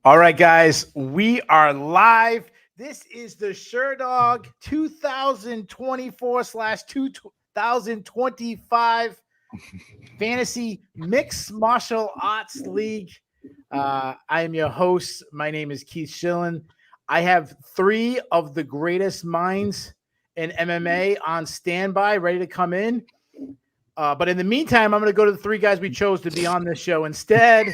All right, guys, we are live. This is the Sherdog 2024 slash 2025 Fantasy Mixed Martial Arts League. I am your host. My name is Keith Schillen. I have three of the greatest minds in MMA on standby, ready to come in. But in the meantime, I'm going to go to the three guys we chose to be on this show instead.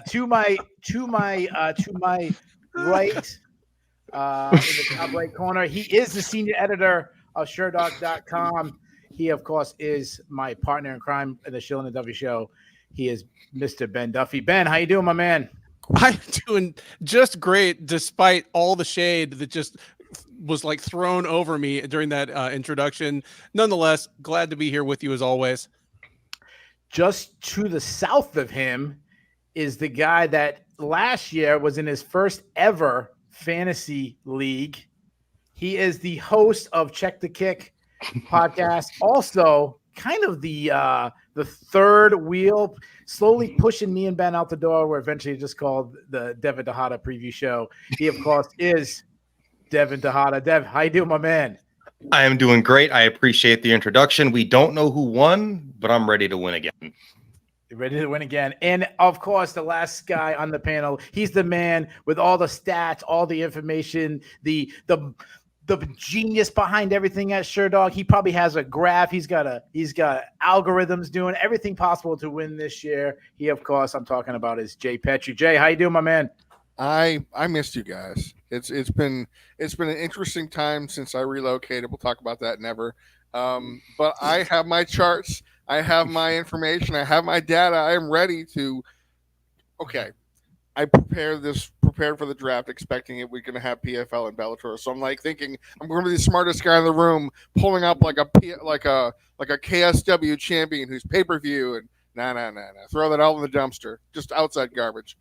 To my right, in the top right corner, he is the senior editor of Sherdog.com. He, of course, is my partner in crime in the Shill and Duffy show. He is Mr. Ben Duffy. Ben, how you doing, my man? I'm doing just great, despite all the shade that just was like thrown over me during that introduction. Nonetheless, glad to be here with you as always. Just to the south of him is the guy that last year was in his first ever fantasy league. He is the host of Check the Kick podcast. Also, kind of the third wheel, slowly pushing me and Ben out the door. We're eventually just called the Devin Tejada preview show. He, of course, is Devin Tejada. Dev, how you doing, my man? I am doing great. I appreciate the introduction. We don't know who won, but I'm ready to win again. You're ready to win again. And, of course, the last guy on the panel, he's the man with all the stats, all the information, the genius behind everything at Sherdog. He probably has a graph. He's got algorithms doing everything possible to win this year. He, of course, I'm talking about is Jay Petrie. Jay, how you doing, my man? I missed you guys. It's been an interesting time since I relocated. We'll talk about that never. But I have my charts. I have my information. I have my data. I am ready to. Okay, I prepared for the draft, expecting we're going to have PFL and Bellator. So I'm like thinking I'm going to be the smartest guy in the room, pulling up like a KSW champion who's pay-per-view, and nah. Throw that all in the dumpster. Just outside garbage.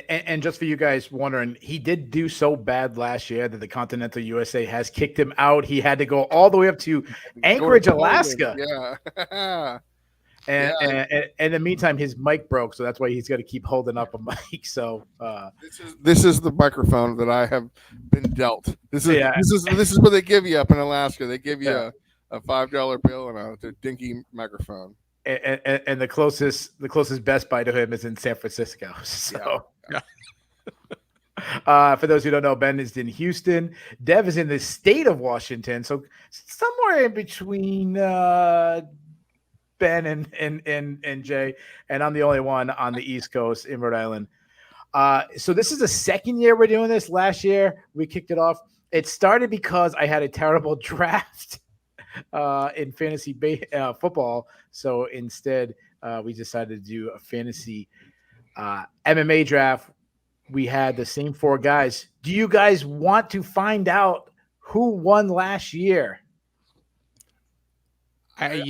And just for you guys wondering, he did do so bad last year that the Continental USA has kicked him out. He had to go all the way up to Anchorage, Alaska. Yeah. And in the meantime, his mic broke, so that's why he's got to keep holding up a mic. So this is the microphone that I have been dealt. This is what they give you up in Alaska. They give you a $5 bill and a dinky microphone. And the closest Best Buy to him is in San Francisco. So. Yeah. For those who don't know, Ben is in Houston. Dev is in the state of Washington, so somewhere in between Ben and Jay, and I'm the only one on the East Coast in Rhode Island. So this is the second year we're doing this. Last year we kicked it off. It started because I had a terrible draft in fantasy football, so instead we decided to do a fantasy MMA draft. We had the same four guys. Do you guys want to find out who won last year? I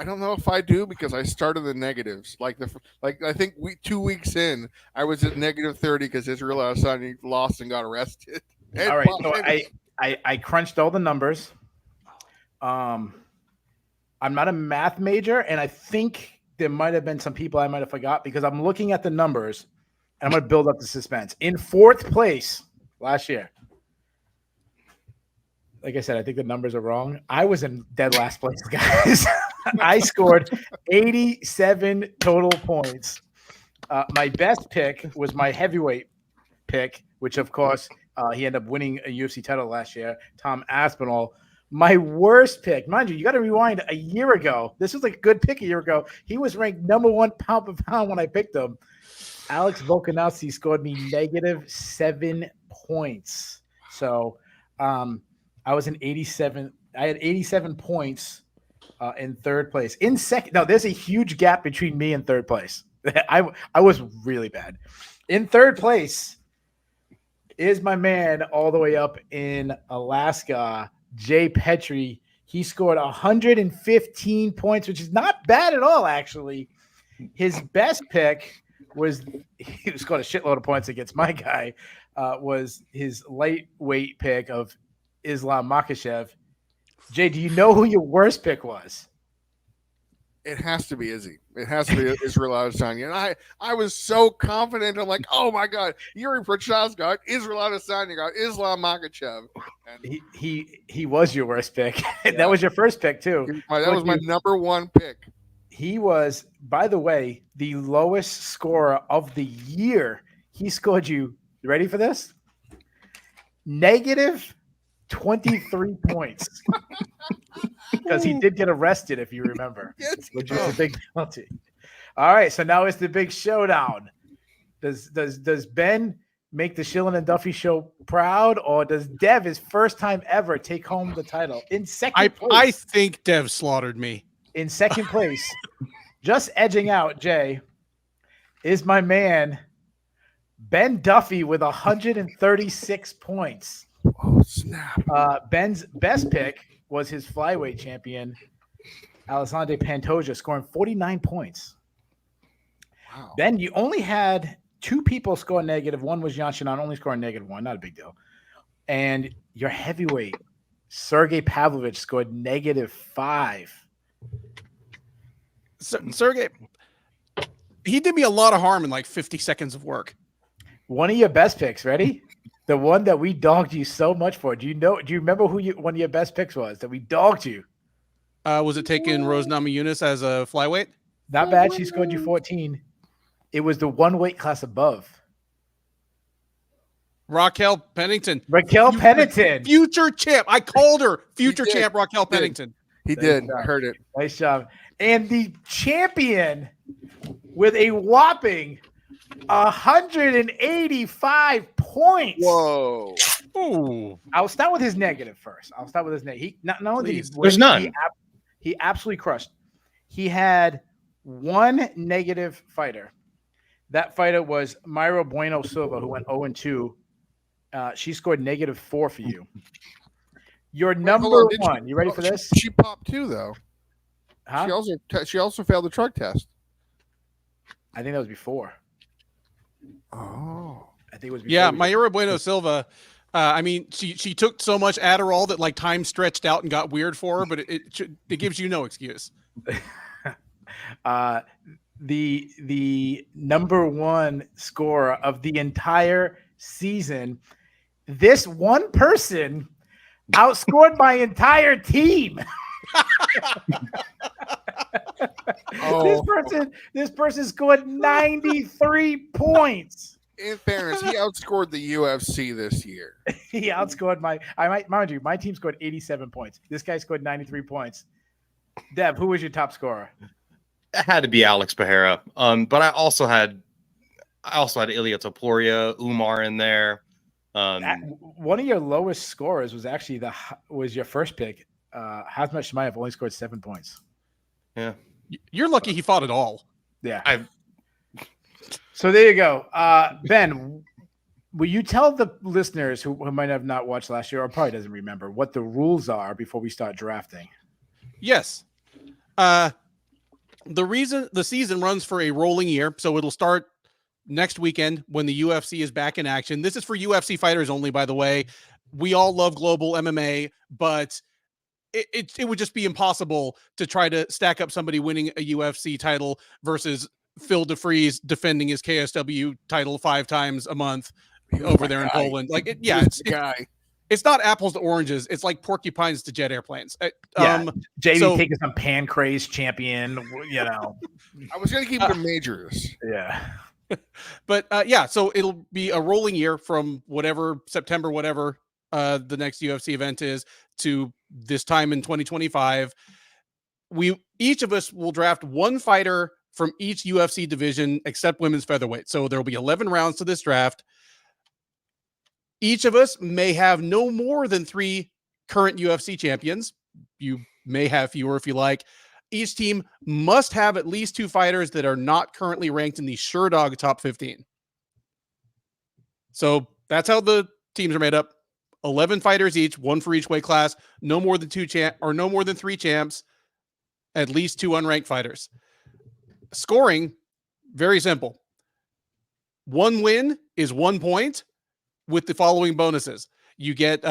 don't know if I do, because I started the negatives. I think 2 weeks in, I was at negative 30 because Israel Adesanya lost and got arrested. All right, so I crunched all the numbers. I'm not a math major, and I think there might have been some people I might have forgot, because I'm looking at the numbers, and I'm going to build up the suspense. In fourth place last year, like I said, I think the numbers are wrong. I was in dead last place, guys. I scored 87 total points. My best pick was my heavyweight pick, which, of course, he ended up winning a UFC title last year, Tom Aspinall. My worst pick, mind you, you got to rewind a year ago. This was a good pick a year ago. He was ranked number one pound for pound when I picked him. Alex Volkanovski scored me -7 points. So I was in 87. I had 87 points in third place. In second, no, there's a huge gap between me and third place. I was really bad. In third place is my man all the way up in Alaska, Jay Petrie. He scored 115 points, which is not bad at all, actually. His best pick was he scored a shitload of points against my guy, was his lightweight pick of Islam Makhachev. Jay, do you know who your worst pick was? It has to be Izzy. It has to be Israel Adesanya. And I was so confident. I'm like, oh my God, Yuri Prochazka got Israel Adesanya got Islam Makhachev. And He was your worst pick. Yeah. That was your first pick too. that was my number one pick. He was, by the way, the lowest scorer of the year. He scored you ready for this? Negative 23 points. Because he did get arrested, if you remember, Yes, which is a big penalty. All right, so now it's the big showdown. Does Ben make the Shillen and Duffy show proud, or does Dev, his first time ever, take home the title in second place? I think Dev slaughtered me. In second place, just edging out Jay, is my man Ben Duffy with 136 points. Oh, snap. Ben's best pick was his flyweight champion, Alessandro Pantoja, scoring 49 points. Wow. Ben, you only had two people score negative. One was Yan Shinan, only scoring -1. Not a big deal. And your heavyweight, Sergey Pavlovich, scored -5. Sergey, he did me a lot of harm in like 50 seconds of work. One of your best picks, ready? The one that we dogged you so much for. Do you remember who one of your best picks was that we dogged you? Was it taking Rose Namajunas as a flyweight? Not bad. She scored you 14. It was the one weight class above. Raquel Pennington. Pennington. Future champ. I called her future He did. champ Raquel He did. Pennington. He did. I heard it. Nice job. And the champion with a whopping 185 points. Whoa. Ooh. I'll start with his negative first. He not only did Please. he win, There's none. he absolutely crushed. He had one negative fighter. That fighter was Myra Bueno Silva, who went 0-2. She scored -4 for you. Your number hold on. one. You ready for this? She popped too, though. Huh? She also failed the drug test. I think that was before. Oh. I think it was before. Yeah, Mayura Bueno Silva. I mean, she took so much Adderall that like time stretched out and got weird for her, but it gives you no excuse. The number one scorer of the entire season. This one person outscored my entire team. Oh. This person scored 93 points. In fairness, he outscored the UFC this year. He outscored my team scored 87 points. This guy scored 93 points. Deb, who was your top scorer? It had to be Alex Pereira. But I also had Ilya Topuria, Umar in there. One of your lowest scorers was actually was your first pick. Hazmat Shemaev only scored 7 points. Yeah. You're lucky he fought at all. Yeah. So there you go. Ben, will you tell the listeners who might have not watched last year or probably doesn't remember what the rules are before we start drafting? Yes. The season runs for a rolling year, so it'll start next weekend when the UFC is back in action. This is for UFC fighters only, by the way. We all love global MMA, but it would just be impossible to try to stack up somebody winning a UFC title versus Phil DeFries defending his KSW title 5 times a month over there in Poland. Like, it's not apples to oranges. It's like porcupines to jet airplanes. JV taking some Pancrase champion, I was going to keep it in majors. Yeah. But so it'll be a rolling year from whatever September, whatever the next UFC event is, to this time in 2025. Each of us will draft one fighter from each UFC division except women's featherweight. So there will be 11 rounds to this draft. Each of us may have no more than 3 current UFC champions. You may have fewer if you like. Each team must have at least 2 fighters that are not currently ranked in the Sherdog top 15. So that's how the teams are made up. 11 fighters each, 1 for each weight class. No more than 3 champs. At least 2 unranked fighters. Scoring, very simple. 1 win is 1 point with the following bonuses. You get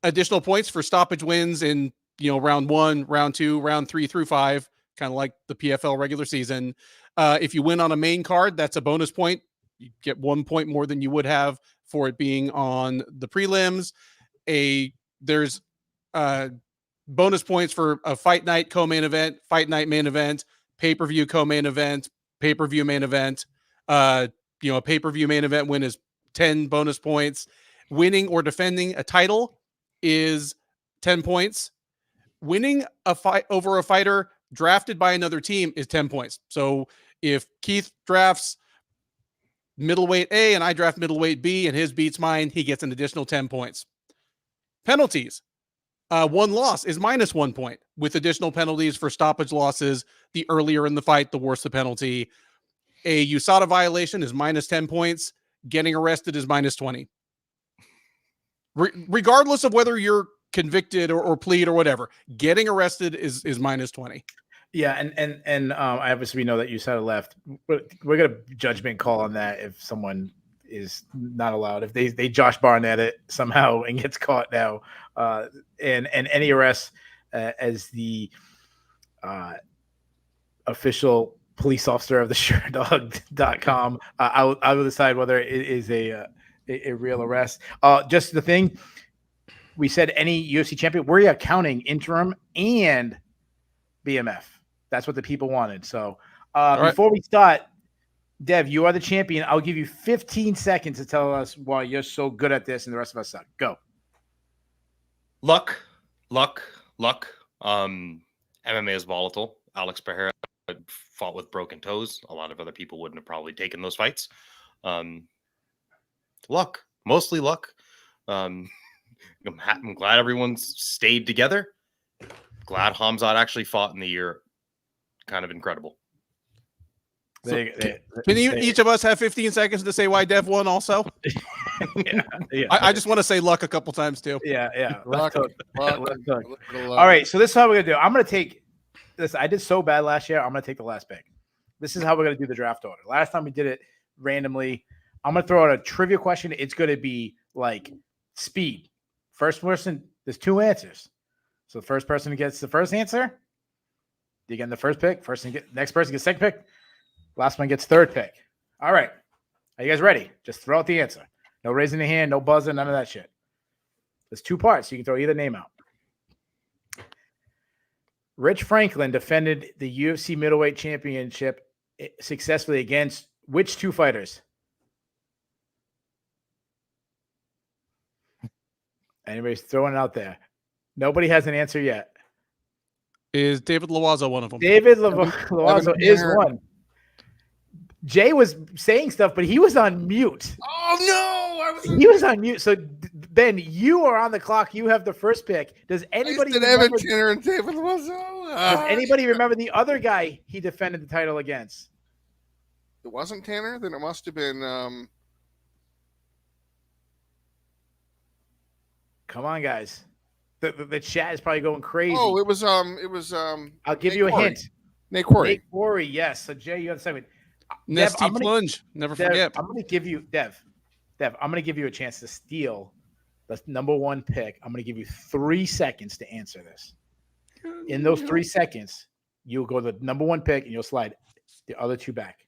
additional points for stoppage wins in round 1, round 2, round 3 through 5. kind of like the PFL regular season. If you win on a main card, that's a bonus point. You get 1 point more than you would have for it being on the prelims. There's bonus points for a fight night co-main event, fight night main event, pay-per-view co-main event, pay-per-view main event. A pay-per-view main event win is 10 bonus points. Winning or defending a title is 10 points. Winning a fight over a fighter drafted by another team is 10 points. So if Keith drafts middleweight A and I draft middleweight B and his beats mine, he gets an additional 10 points. Penalties. One loss is -1 point, with additional penalties for stoppage losses. The earlier in the fight, the worse the penalty. A USADA violation is -10 points. Getting arrested is -20. Regardless of whether you're convicted or plead or whatever, getting arrested is -20. Yeah, and obviously we know that USADA left. We're gonna judgment call on that if someone is not allowed. If they Josh Barnett it somehow and gets caught now, and any arrest as the official police officer of the Sherdog.com, I will decide whether it is a real arrest. Just the thing we said, any UFC champion, we're counting interim and BMF. That's what the people wanted. So before we start, Dev, you are the champion. I'll give you 15 seconds to tell us why you're so good at this and the rest of us suck. Go. Luck. MMA is volatile. Alex Pereira fought with broken toes. A lot of other people wouldn't have probably taken those fights. Luck, mostly luck. I'm glad everyone's stayed together. Glad Hamzat actually fought in the year. Kind of incredible. Can each of us have 15 seconds to say why Dev won also? Yeah. I just want to say luck a couple times too. Yeah. Luck. All right, so this is how we're going to do. I'm going to take this. I did so bad last year. I'm going to take the last pick. This is how we're going to do the draft order. Last time we did it randomly. I'm going to throw out a trivia question. It's going to be like speed. First person, there's 2 answers. So the first person who gets the first answer, you get the first pick. Next person gets second pick. Last one gets third pick. All right. Are you guys ready? Just throw out the answer. No raising the hand, no buzzing, none of that shit. There's 2 parts. You can throw either name out. Rich Franklin defended the UFC middleweight championship successfully against which 2 fighters? Anybody's throwing it out there. Nobody has an answer yet. Is David Loazo one of them? David Loazo is one. Jay was saying stuff, but he was on mute. Oh no! He was on mute. So Ben, you are on the clock. You have the first pick. Does anybody Evan Tanner and David Loazo? Does anybody remember the other guy he defended the title against? It wasn't Tanner. Then it must have been. Come on, guys. The chat is probably going crazy. Oh, it was. I'll give Nate you a Corey. hint. Nate Corey. Nate Corey, yes. So Jay, you have the second. Nesty plunge. Never forget. I'm going to give you Dev. I'm going to give you a chance to steal the number 1 pick. I'm going to give you 3 seconds to answer this. In those 3 seconds, you'll go to the number 1 pick and you'll slide the other 2 back.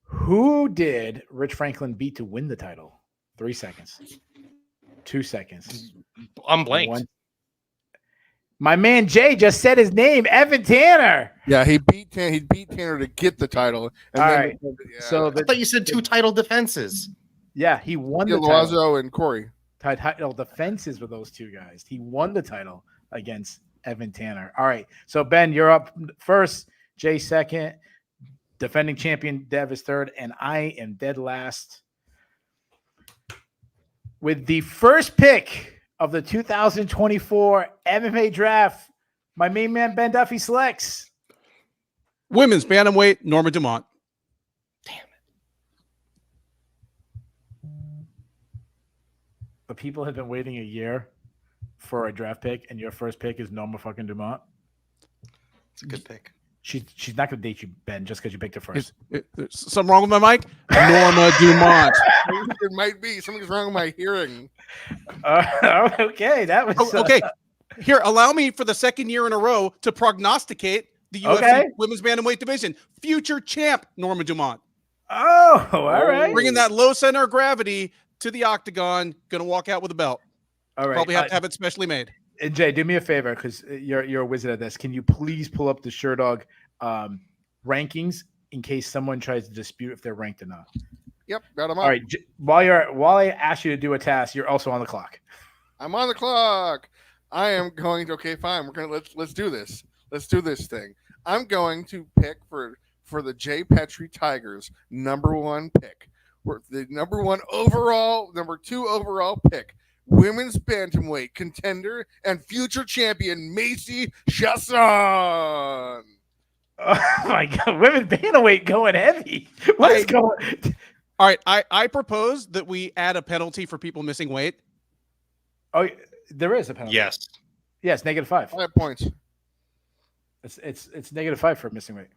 Who did Rich Franklin beat to win the title? 3 seconds. 2 seconds. I'm blanked. 1. My man Jay just said his name, Evan Tanner. Yeah, he beat Tanner to get the title. All right. Yeah. So I thought you said 2 title defenses. Yeah, he won the Loazo title. and Corey. Title defenses with those 2 guys. He won the title against Evan Tanner. All right. So Ben, you're up first. Jay second. Defending champion Dev is third, and I am dead last. With the first pick of the 2024 MMA draft, my main man Ben Duffy selects Women's bantamweight, Norma Dumont. Damn it. The people have been waiting a year for a draft pick, and your first pick is Norma fucking Dumont. It's a good pick. She's not going to date you, Ben, just because you picked her first. There's something wrong with my mic? Norma Dumont. It might be. Something's wrong with my hearing. Okay, that was Okay. Here, allow me for the second year in a row to prognosticate the UFC Okay. women's bantamweight division. Future champ Norma Dumont. Oh, all right. Bringing that low center of gravity to the octagon. Going to walk out with a belt. All right. Probably have to have it specially made. And Jay, do me a favor because you're a wizard at this. Can you please pull up the Sherdog rankings in case someone tries to dispute if they're ranked or not? Yep, got them up. All right. While I ask you to do a task, you're also on the clock. I'm on the clock. I am going to. Okay, fine. We're gonna let's do this. Let's do this thing. I'm going to pick for the Jay Petrie Tigers #1 pick. For the number 2 overall pick. Women's bantamweight contender and future champion Macy Chasson. Oh my God, women bantamweight going heavy. What is going? All right, I propose that we add a penalty for people missing weight. Oh, there is a penalty. Yes. Yes, -5. 5 points. It's -5 for missing weight.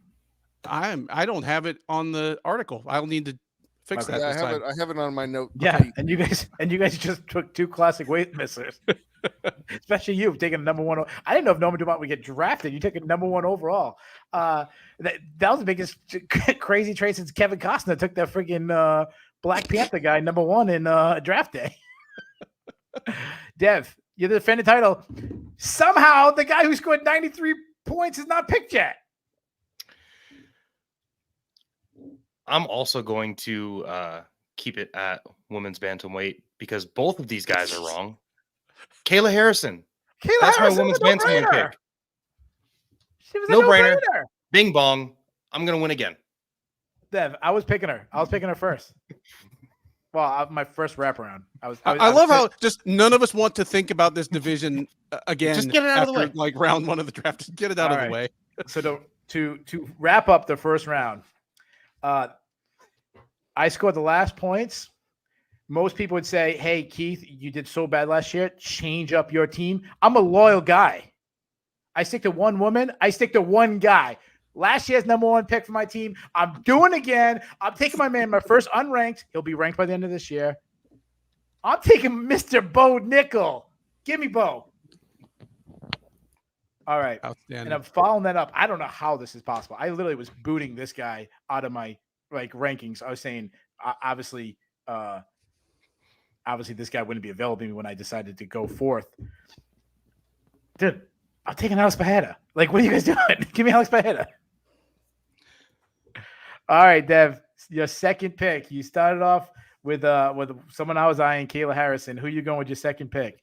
I don't have it on the article. I'll need to fix Okay. that. Yeah, This time. I have it on my note. Yeah, and you guys just took 2 classic weight missers. Especially you taking #1. I didn't know if Norma Dumont would get drafted. You took it #1 overall. That was the biggest crazy trade since Kevin Costner took that freaking Black Panther guy #1 in draft day. Dev, you're the defending title. Somehow the guy who scored 93 points is not picked yet. I'm also going to keep it at women's bantamweight because both of these guys are wrong. Kayla Harrison. That's my women's bantamweight pick. She was a No-brainer. no-brainer. Bing bong. I'm going to win again. Dev, I was picking her. I was picking her first. Well, my first wraparound. I love how just none of us want to think about this division again. Just get it out of the way. Like round 1 of the draft. Just get it out All of right. the way. So to wrap up the first round, I scored the last points. Most people would say, "Hey, Keith, you did so bad last year. Change up your team." I'm a loyal guy. I stick to one woman. I stick to one guy. Last year's #1 pick for my team. I'm doing again. I'm taking my man, my first unranked. He'll be ranked by the end of this year. I'm taking Mr. Bo Nickel. Give me Bo. All right. Outstanding. And I'm following that up. I don't know how this is possible. I literally was booting this guy out of my rankings. I was saying, obviously, this guy wouldn't be available to me when I decided to go fourth. Dude, I'm taking Alex Pajeda. What are you guys doing? Give me Alex Pajeda. All right, Dev, your second pick. You started off with someone I was eyeing, Kayla Harrison. Who are you going with your second pick?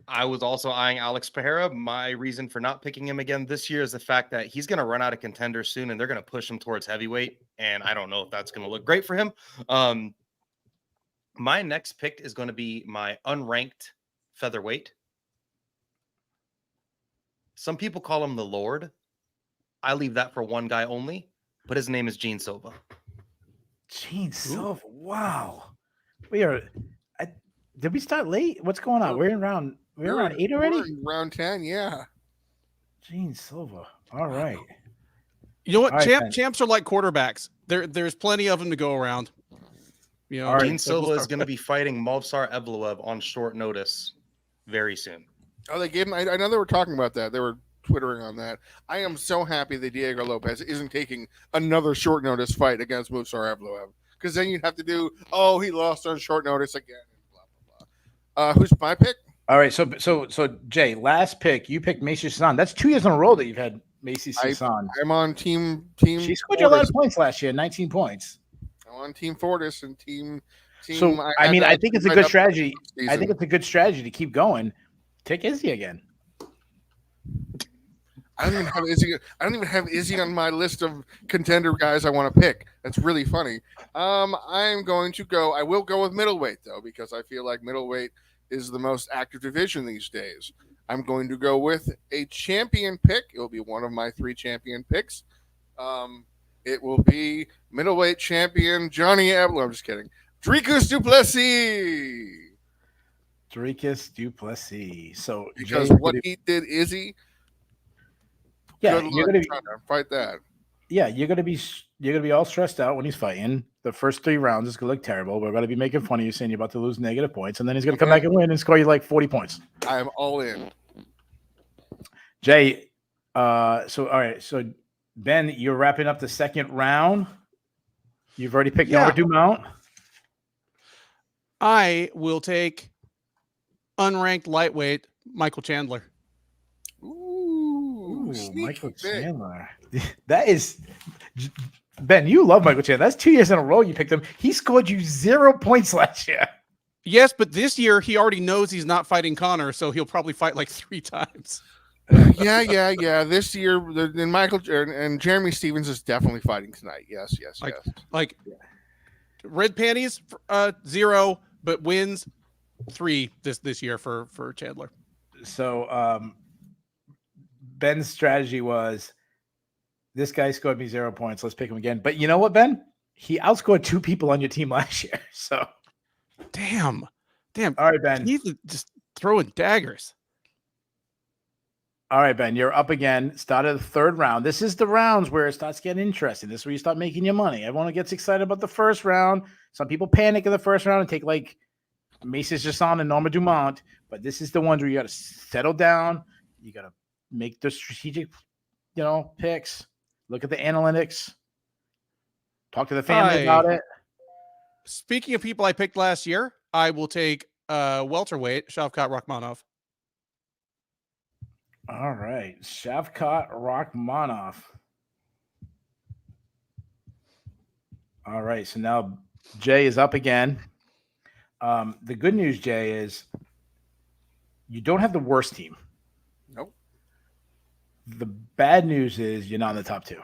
I was also eyeing Alex Pereira. My reason for not picking him again this year is the fact that he's going to run out of contenders soon, and they're going to push him towards heavyweight. And I don't know if that's going to look great for him. My next pick is going to be my unranked featherweight. Some people call him the Lord. I leave that for one guy only, but his name is Gene Silva. Gene Silva. Wow. Did we start late? What's going on? We're around 8 already? We're in round 10, yeah. Gene Silva. All right. You know what? All right, Champs are like quarterbacks. There's plenty of them to go around. You know, Gene Silva is going to be fighting Movsar Evloev on short notice very soon. Oh, they gave him. I know they were talking about that. They were twittering on that. I am so happy that Diego Lopez isn't taking another short notice fight against Movsar Evloev, because then you'd have to do, he lost on short notice again. Blah blah blah. Who's my pick? All right. So Jay, last pick. You picked Macy Sasson. That's 2 years in a row that you've had Macy Sasson. I'm on team. She scored you a lot of points last year. 19 points. I'm on Team Fortis and team. So I think it's a good strategy. I think it's a good strategy to keep going. Take Izzy again. I don't even have Izzy on my list of contender guys I want to pick. That's really funny. I'm going to go. I will go with middleweight though, because I feel like middleweight is the most active division these days. I'm going to go with a champion pick. It will be one of my 3 champion picks. It will be middleweight champion Johnny Abloh. I'm just kidding. Dricus du Plessis. Dricus du Plessis. So because Jay, what he did, Izzy. Yeah, you're gonna fight that. Yeah, you're gonna be all stressed out when he's fighting. The first 3 rounds is gonna look terrible. We're gonna be making fun of you, saying you're about to lose negative points, and then he's gonna come back and win and score you like 40 points. I am all in. Jay, so all right, so Ben, you're wrapping up the second round. You've already picked Norbert Dumont. I will take unranked lightweight Michael Chandler. Ooh, Michael pick. Chandler. That is Ben. You love Michael Chandler. That's 2 years in a row you picked him. He scored you 0 points last year. Yes, but this year he already knows he's not fighting Connor, so he'll probably fight like 3 times. Yeah. This year, then Michael and Jeremy Stevens is definitely fighting tonight. Yes. Like red panties, 0, but wins 3 this year for Chandler. So Ben's strategy was, this guy scored me 0 points. Let's pick him again. But you know what, Ben? He outscored 2 people on your team last year. So damn. All right, Ben. He's just throwing daggers. All right, Ben, you're up again. Start of the third round. This is the rounds where it starts getting interesting. This is where you start making your money. Everyone gets excited about the first round. Some people panic in the first round and take like Macy's Jasson and Norma Dumont. But this is the ones where you got to settle down. You got to make the strategic, picks. Look at the analytics. Talk to the family about it. Speaking of people I picked last year, I will take welterweight Shavkat Rakhmonov. All right, Shavkat Rakhmonov. All right, so now Jay is up again. The good news, Jay, is you don't have the worst team. Nope. The bad news is you're not in the top 2.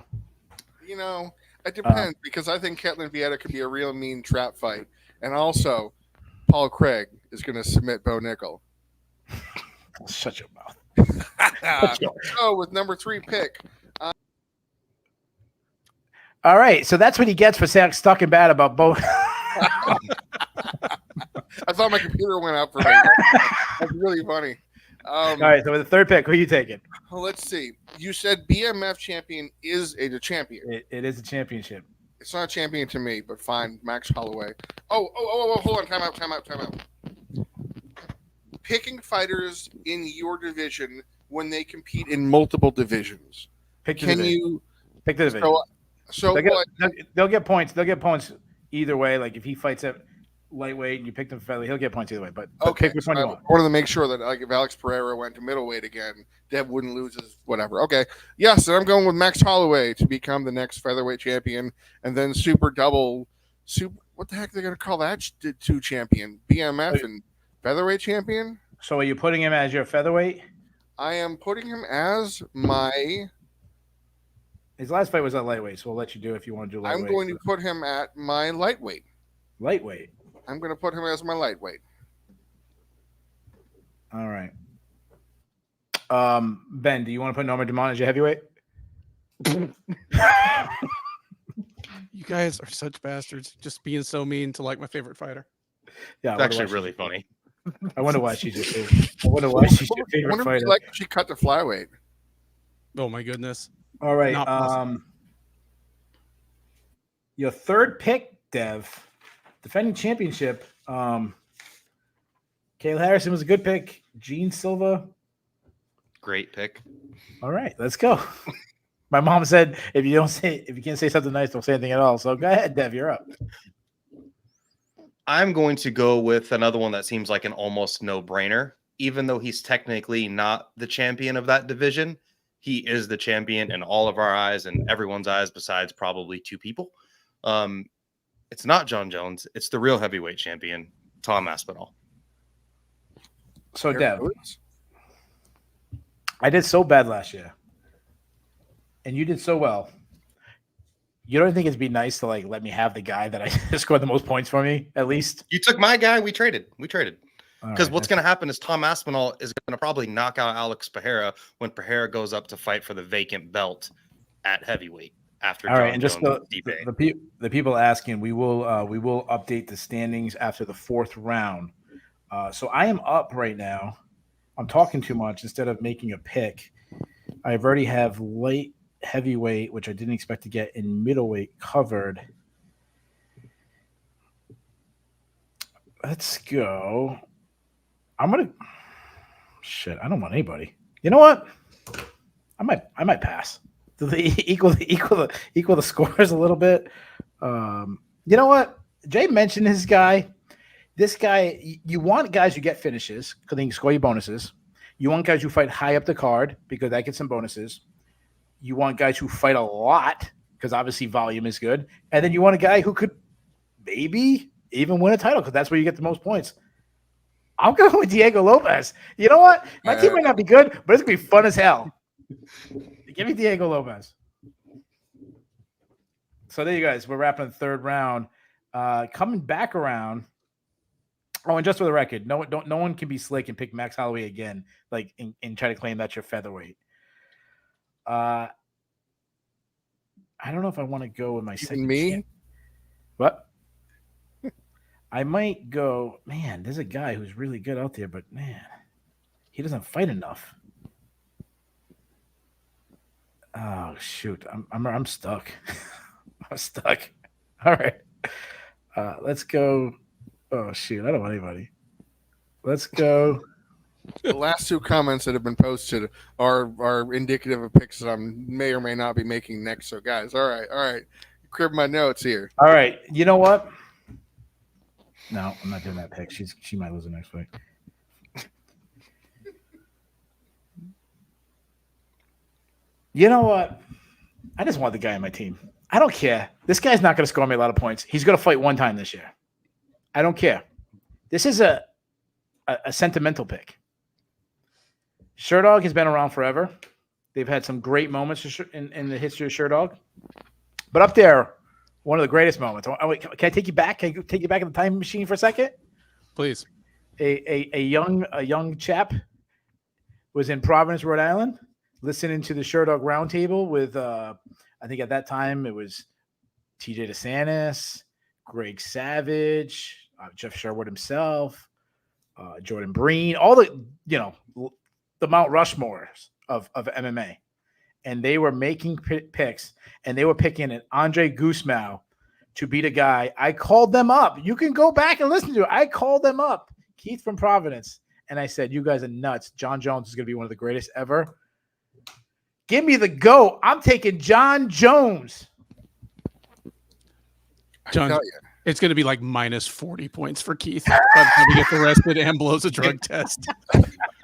It depends because I think Ketlin Vieira could be a real mean trap fight, and also Paul Craig is going to submit Bo Nickel. Shut your mouth. So with number 3 pick. All right, so that's what he gets for saying stuck and bad about Bo. I thought my computer went out for me. That's really funny. All right, so with the third pick, who are you taking? Well, let's see. You said BMF champion is a champion. It is a championship. It's not a champion to me, but fine. Max Holloway. Oh, hold on. Time out. Picking fighters in your division when they compete in multiple divisions. Pick the division. So they'll get points. They'll get points either way. Like if he fights at lightweight and you pick him featherweight, he'll get points either way. But pick which one you want. I wanted to make sure that like if Alex Pereira went to middleweight again, Dev wouldn't lose his whatever. Okay. Yes, and I'm going with Max Holloway to become the next featherweight champion, and then what the heck are they going to call that 2 champion? BMF and featherweight champion? So are you putting him as your featherweight? I am putting him as my... His last fight was at lightweight, so we'll let you do if you want to do lightweight. I'm going to put him at my lightweight. Lightweight? I'm going to put him as my lightweight. All right. Ben, do you want to put Norma Dumont as your heavyweight? You guys are such bastards. Just being so mean to like my favorite fighter. Yeah, it's actually really funny. I wonder why she's your favorite. I wonder why she's your favorite fighter. Like she cut the flyweight. Oh my goodness. All right. Your third pick, Dev, defending championship. Kayla Harrison was a good pick. Gene Silva. Great pick. All right, let's go. My mom said if you can't say something nice, don't say anything at all. So go ahead, Dev, you're up. I'm going to go with another one that seems like an almost no-brainer. Even though he's technically not the champion of that division, he is the champion in all of our eyes and everyone's eyes besides probably 2 people. It's not John Jones. It's the real heavyweight champion, Tom Aspinall. So, Dev, I did so bad last year, and you did so well. You don't think it'd be nice to let me have the guy that I scored the most points for me, at least? You took my guy. We traded. Because what's going to happen is Tom Aspinall is going to probably knock out Alex Pereira when Pereira goes up to fight for the vacant belt at heavyweight after. All right, and just the people asking, we will update the standings after the 4th round. So I am up right now. I'm talking too much instead of making a pick. I already have light heavyweight, which I didn't expect to get, in middleweight covered. Let's go. I don't want anybody. You know what? I might pass. Equal the scores a little bit. You know what? Jay mentioned his guy. This guy, you want guys who get finishes because they can score you bonuses. You want guys who fight high up the card because that gets some bonuses. You want guys who fight a lot because obviously volume is good. And then you want a guy who could maybe even win a title because that's where you get the most points. I'm going with Diego Lopez. You know what? My team might not be good, but it's going to be fun as hell. Give me Diego Lopez. So there you guys. We're wrapping the third round. Coming back around. Oh, and just for the record, no one can be slick and pick Max Holloway again, like and try to claim that's your featherweight. I don't know if I want to go with my second. Me? What? I might go. Man, there's a guy who's really good out there, but man, he doesn't fight enough. Oh shoot, I'm stuck. I'm stuck. All right, let's go. Oh shoot, I don't want anybody. Let's go. The last two comments that have been posted are indicative of picks that I may or may not be making next. So guys, all right, crib my notes here. All right, you know what? No, I'm not doing that pick. She might lose the next week. You know what? I just want the guy on my team. I don't care. This guy's not going to score me a lot of points. He's going to fight one time this year. I don't care. This is a sentimental pick. Sherdog has been around forever. They've had some great moments in the history of Sherdog. But up there, one of the greatest moments. Oh, wait, can I take you back? Can I take you back in the time machine for a second? Please. A young chap was in Providence, Rhode Island, listening to the Sherdog Roundtable with I think at that time it was TJ DeSantis, Greg Savage, Jeff Sherwood himself, Jordan Breen, all the the Mount Rushmores of MMA. And they were making picks, and they were picking an Andre Guzmão to beat a guy. I called them up. You can go back and listen to it. I called them up, Keith from Providence, and I said, you guys are nuts. John Jones is going to be one of the greatest ever. Give me the go. I'm taking John Jones. John, it's going to be like minus 40 points for Keith by the time he gets arrested and blows a drug test.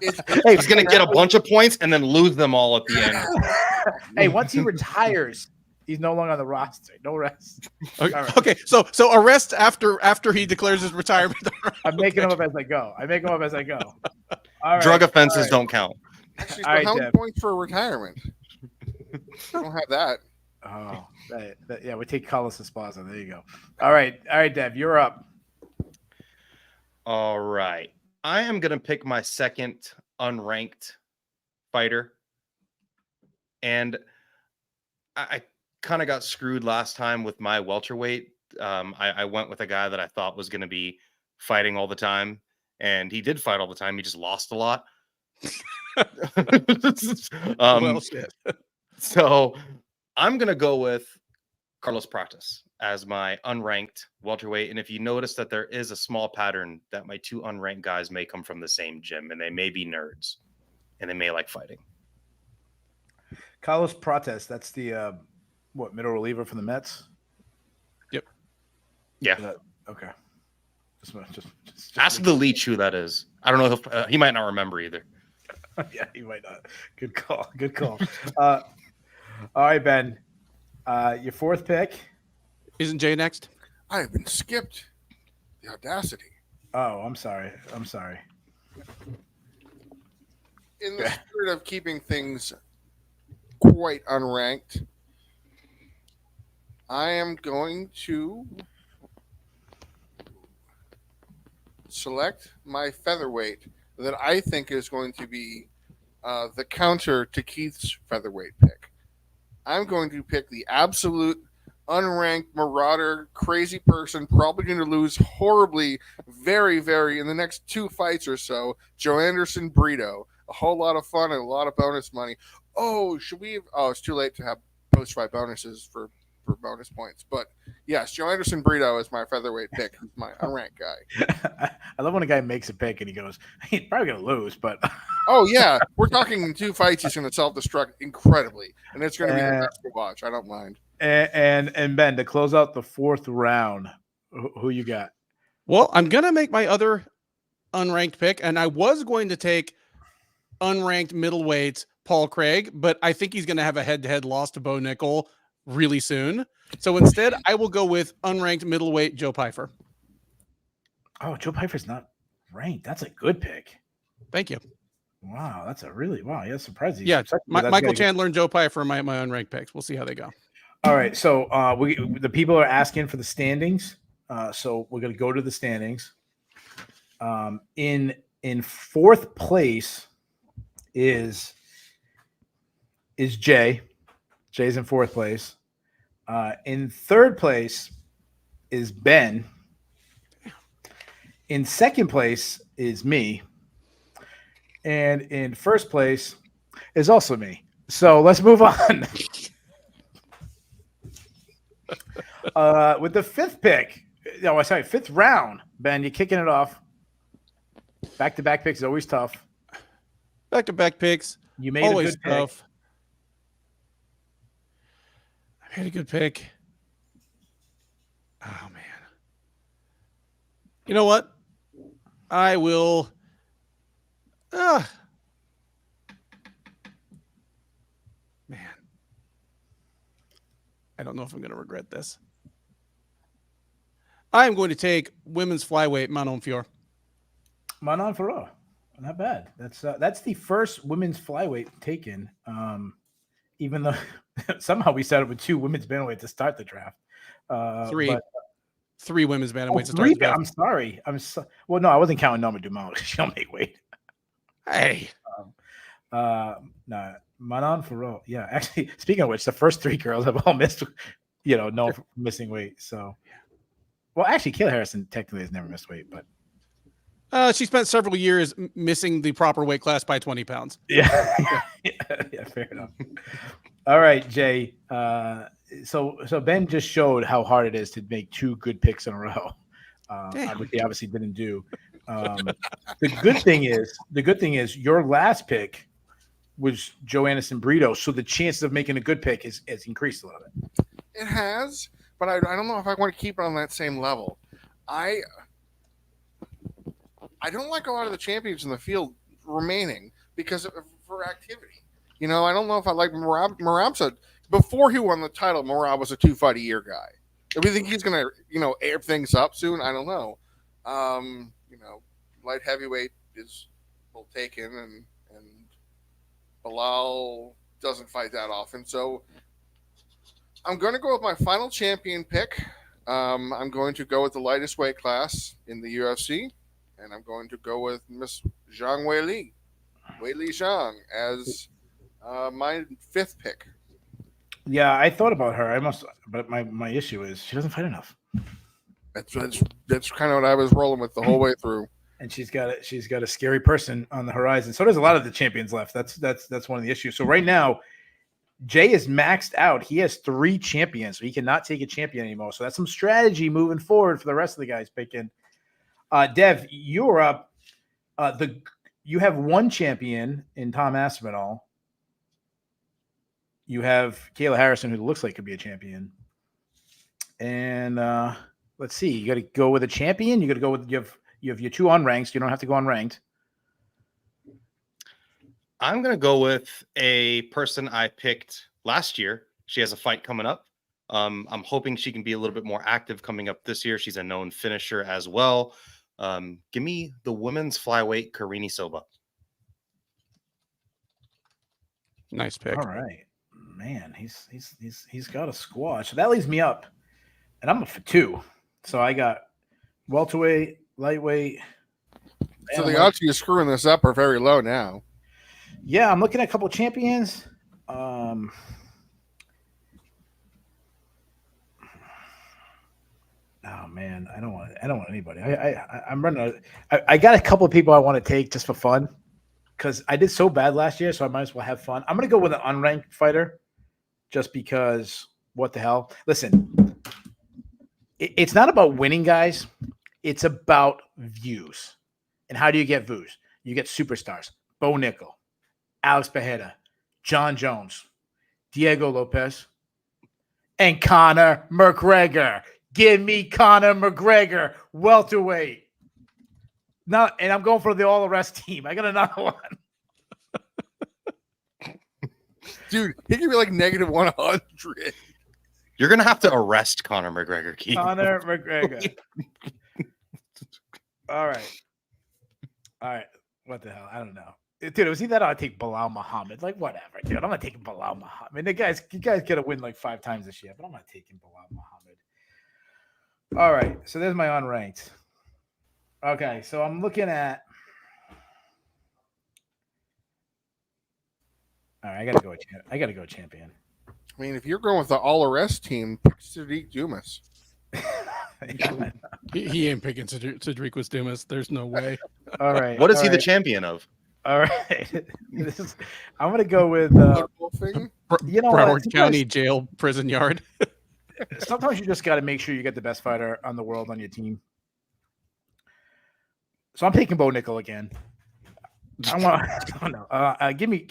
He's going to get a bunch of points and then lose them all at the end. Hey, once he retires, he's no longer on the roster. No rest. Okay, Right. okay. So arrest after he declares his retirement. I'm making them up as I go. All right. Drug offenses don't count. Actually, so All right, how many Deb. points for retirement? I don't have that. Oh, yeah, we take Carlos Esparza. There you go. All right, Dev, you're up. All right. I am going to pick my second unranked fighter. And I kind of got screwed last time with my welterweight. I went with a guy that I thought was going to be fighting all the time. And he did fight all the time. He just lost a lot. Well, shit. So I'm going to go with Carlos Pratas as my unranked welterweight. And if you notice that there is a small pattern that my two unranked guys may come from the same gym and they may be nerds and they may like fighting. Carlos Pratas, that's the middle reliever for the Mets? Yep. Yeah. Okay. Just Ask the leech who that is. I don't know if he might not remember either. Yeah, he might not. Good call. All right, Ben. Your fourth pick. Isn't Jay next? I have been skipped. The audacity. Oh, I'm sorry. In the spirit of keeping things quite unranked, I am going to select my featherweight that I think is going to be the counter to Keith's featherweight pick. I'm going to pick the absolute unranked marauder, crazy person, probably going to lose horribly, very, very in the next 2 fights or so. Joe Anderson Brito. A whole lot of fun and a lot of bonus money. Oh, should we? Oh, it's too late to have post-fight bonuses for for bonus points. But yes, Joe Anderson Brito is my featherweight pick. He's my unranked guy. I love when a guy makes a pick and he goes, he's probably going to lose, but. Oh, yeah. We're talking in 2 fights. He's going to self-destruct incredibly. And it's going to be the best to watch. I don't mind. And Ben, to close out the 4th round, who you got? Well, I'm going to make my other unranked pick, and I was going to take unranked middleweight Paul Craig, but I think he's going to have a head-to-head loss to Bo Nickel really soon. So instead, I will go with unranked middleweight Joe Pyfer. Oh, Joe Pyfer's not ranked. That's a good pick. Thank you. Wow, that's a really Yeah, surprising. Yeah, Michael Chandler and Joe Pyfer are my unranked picks. We'll see how they go. All right, so the people are asking for the standings. So we're going to go to the standings. In 4th place is Jay. Jay's in 4th place. In 3rd place is Ben. In 2nd place is me. And in 1st place is also me. So let's move on. With the 5th pick. No, sorry, 5th round. Ben, you're kicking it off. Back-to-back picks is always tough. Back-to-back picks. You made always a good tough. I made a good pick. Oh, man. You know what? I will. Man. I don't know if I'm going to regret this. I'm going to take women's flyweight Manon Fior. Manon Fior. Not bad. That's the first women's flyweight taken. Even though somehow we started with 2 women's bantamweight to start the draft. 3 women's bantamweights to start the draft. I'm sorry. Well, no, I wasn't counting Norma Dumont. She don't make weight. Hey. No, Manon Fior. Yeah, actually, speaking of which, the first 3 girls have all missed. No missing weight. So, well, actually, Kayla Harrison technically has never missed weight, but. She spent several years missing the proper weight class by 20 pounds. Yeah, yeah, fair enough. All right, Jay. So Ben just showed how hard it is to make 2 good picks in a row. Which he obviously didn't do. The good thing is your last pick was Joe Anderson Brito, so the chances of making a good pick has increased a little bit. It has, but I don't know if I want to keep it on that same level. I don't like a lot of the champions in the field remaining because for activity. I don't know if I like Merab. Before he won the title, Merab was a 2-fight-a-year guy. Do we think he's going to, air things up soon? I don't know. Light heavyweight is well taken, and Bilal doesn't fight that often. So I'm going to go with my final champion pick. I'm going to go with the lightest weight class in the UFC. And I'm going to go with Miss Zhang Weili Zhang, as my 5th pick. Yeah, I thought about her. But my issue is she doesn't fight enough. That's kind of what I was rolling with the whole way through. And she's got a scary person on the horizon. So there's a lot of the champions left. That's one of the issues. So right now, Jay is maxed out. He has 3 champions, so he cannot take a champion anymore. So that's some strategy moving forward for the rest of the guys picking. Dev, you're up. You have 1 champion in Tom Aspinall. You have Kayla Harrison, who looks like could be a champion. And let's see. You got to go with a champion. You got to go with you have your 2 unranked. You don't have to go unranked. I'm going to go with a person I picked last year. She has a fight coming up. I'm hoping she can be a little bit more active coming up this year. She's a known finisher as well. Give me the women's flyweight Karini Silva. Nice pick. All right, man. He's got a squash. So that leaves me up, and I'm up for 2. So I got welterweight, lightweight. So the odds of you screwing this up are very low now. Yeah, I'm looking at a couple of champions. Oh man, I don't want anybody. I'm running. I got a couple of people I want to take just for fun, because I did so bad last year, so I might as well have fun. I'm gonna go with an unranked fighter, just because what the hell? Listen, it's not about winning, guys. It's about views. And how do you get views? You get superstars. Bo Nickel, Alex Bejeda, John Jones, Diego Lopez, and Conor McGregor. Give me Conor McGregor, welterweight. And I'm going for the all-arrest team. I got another one. Dude, he can be like negative 100. You're gonna have to arrest Conor McGregor, Keith. Conor McGregor. All right. What the hell? I don't know. Dude, it was either that or I take Bilal Muhammad. Like, whatever, dude. I'm not taking Bilal Muhammad. I mean, you guys got to win like 5 times this year, but I'm not taking Bilal Muhammad. All right. So there's my unranked. Okay. So I'm looking at. All right. I got to go champion. I mean, if you're going with the all-arrest team, pick Sadiq Dumas. Yeah. He ain't picking Cedric Dumas. There's no way. All right. What is he the champion of? All right. I'm going to go with. You know, Broward County Jail Prison Yard. Sometimes you just got to make sure you get the best fighter on the world on your team. So I'm taking Bo Nickel again. I don't know. Give me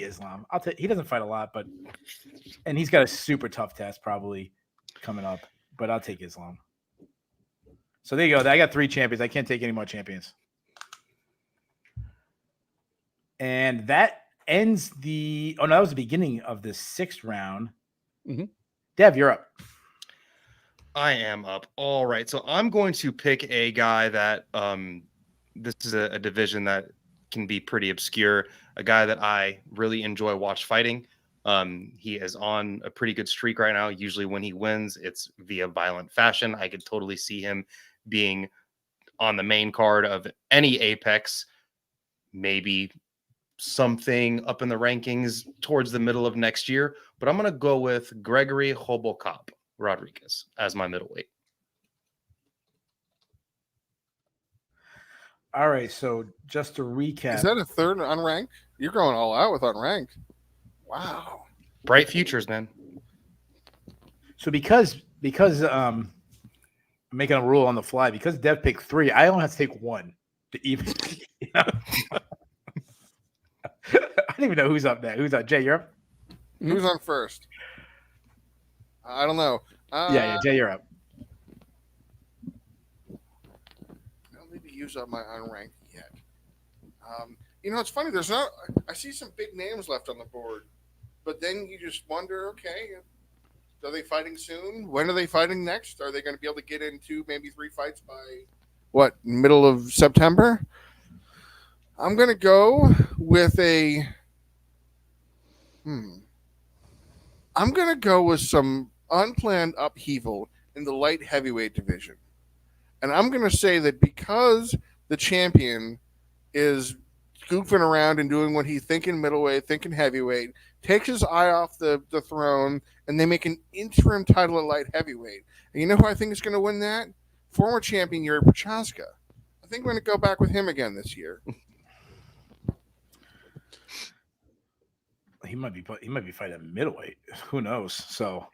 Islam. He doesn't fight a lot, and he's got a super tough test probably coming up. But I'll take Islam. So there you go. I got 3 champions. I can't take any more champions. And that ends that was the beginning of the 6th round. Mm-hmm. Dev, you're up. I am up. All right. So I'm going to pick a guy that this is a division that can be pretty obscure, a guy that I really enjoy watch fighting. He is on a pretty good streak right now. Usually when he wins, it's via violent fashion. I could totally see him being on the main card of any Apex, maybe something up in the rankings towards the middle of next year. But I'm going to go with Gregory Hobocop Rodriguez as my middleweight. All right. So just to recap. Is that a third unranked? You're going all out with unranked. Wow. Bright futures, man. So because I'm making a rule on the fly, because Dev picked 3, I only have to take 1 to even. You know? I don't even know who's up there. Who's up? Jay, you're up? Who's on first? I don't know. Yeah, Jay, you're up. I don't need to use up my unranked yet. It's funny. I see some big names left on the board, but then you just wonder, okay, are they fighting soon? When are they fighting next? Are they going to be able to get into maybe 3 fights by middle of September? I'm going to go with I'm going to go with some unplanned upheaval in the light heavyweight division. And I'm going to say that because the champion is goofing around and doing what he's thinking middleweight, thinking heavyweight, takes his eye off the throne, and they make an interim title at light heavyweight. And you know who I think is going to win that? Former champion Yuri Prochaska. I think we're going to go back with him again this year. He might be fighting middleweight. Who knows? So,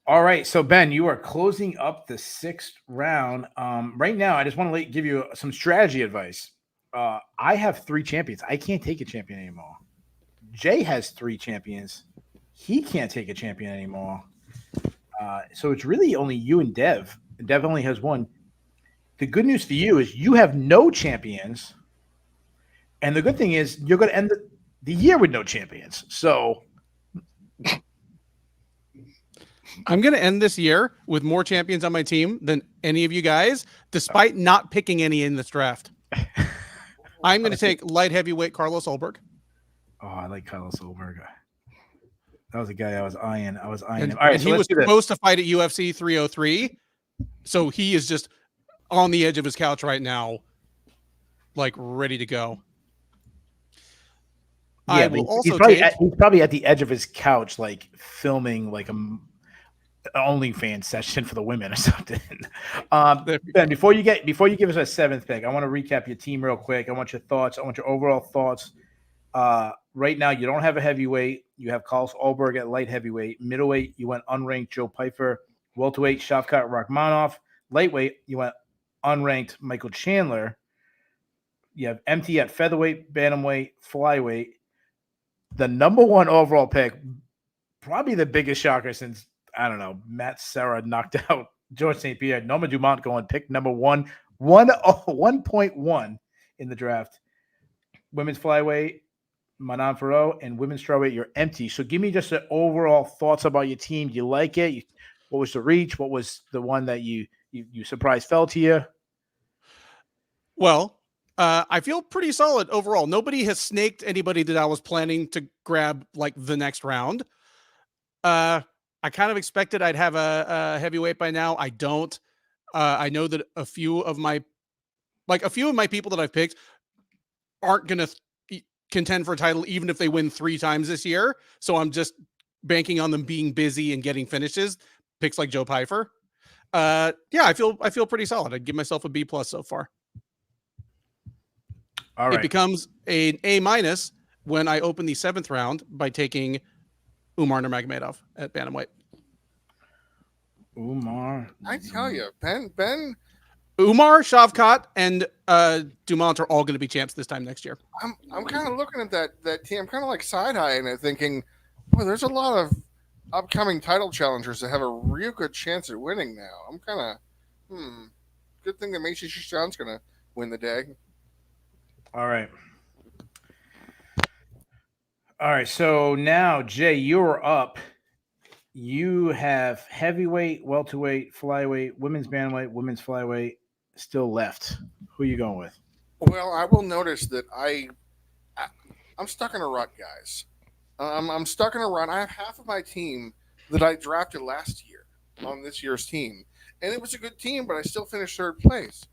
all right. So Ben, you are closing up the 6th round. Right now, I just want to give you some strategy advice. I have 3 champions. I can't take a champion anymore. Jay has 3 champions. He can't take a champion anymore. So it's really only you and Dev. Dev only has 1. The good news for you is you have no champions. And the good thing is you're going to end the year with no champions. So I'm going to end this year with more champions on my team than any of you guys, despite not picking any in this draft. I'm going to take light heavyweight Carlos Ulberg. Oh, I like Carlos Ulberg. That was a guy I was eyeing. Him. All right, and he was supposed to fight at UFC 303, so he is just on the edge of his couch right now, like ready to go. Yeah, I will also he's probably at the edge of his couch, like filming like an OnlyFans session for the women or something. Ben, before you give us a 7th pick, I want to recap your team real quick. I want your thoughts. I want your overall thoughts Right now, you don't have a heavyweight. You have Carlos Ulberg at light heavyweight. Middleweight, you went unranked Joe Pyfer. Welterweight, Shavkat Rakhmonov. Lightweight, you went unranked Michael Chandler. You have empty at featherweight, bantamweight, flyweight. The number one overall pick, probably the biggest shocker since, I don't know, Matt Serra knocked out George St. Pierre. Noma Dumont going pick number 1.1 in the draft. Women's flyweight, Manon Farrow, and women's strawweight, you're empty. So give me just the overall thoughts about your team. Do you like it? What was the reach? What was the one that you surprised fell to you? Well, I feel pretty solid overall. Nobody has snaked anybody that I was planning to grab like the next round. I kind of expected I'd have a heavyweight by now. I don't. I know that a few of my people that I've picked aren't going to contend for a title, even if they win 3 times this year. So I'm just banking on them being busy and getting finishes. Picks like Joe Pyfer. Yeah, I feel pretty solid. I'd give myself a B+ so far. All right. It becomes an A- when I open the 7th round by taking Umar Nurmagomedov at bantamweight. Umar. I tell you, Ben, Umar, Shavkat, and Dumont are all going to be champs this time next year. I'm kind of looking at that team. I'm kind of like side-eyeing it, thinking, boy, there's a lot of upcoming title challengers that have a real good chance at winning now. I'm kind of, good thing that Macy Shishan's going to win the day. All right. So now, Jay, you're up. You have heavyweight, welterweight, flyweight, women's bantamweight, women's flyweight still left. Who are you going with? Well, I will notice that I'm stuck in a rut, guys. I'm stuck in a rut. I have half of my team that I drafted last year on this year's team, and it was a good team, but I still finished 3rd place.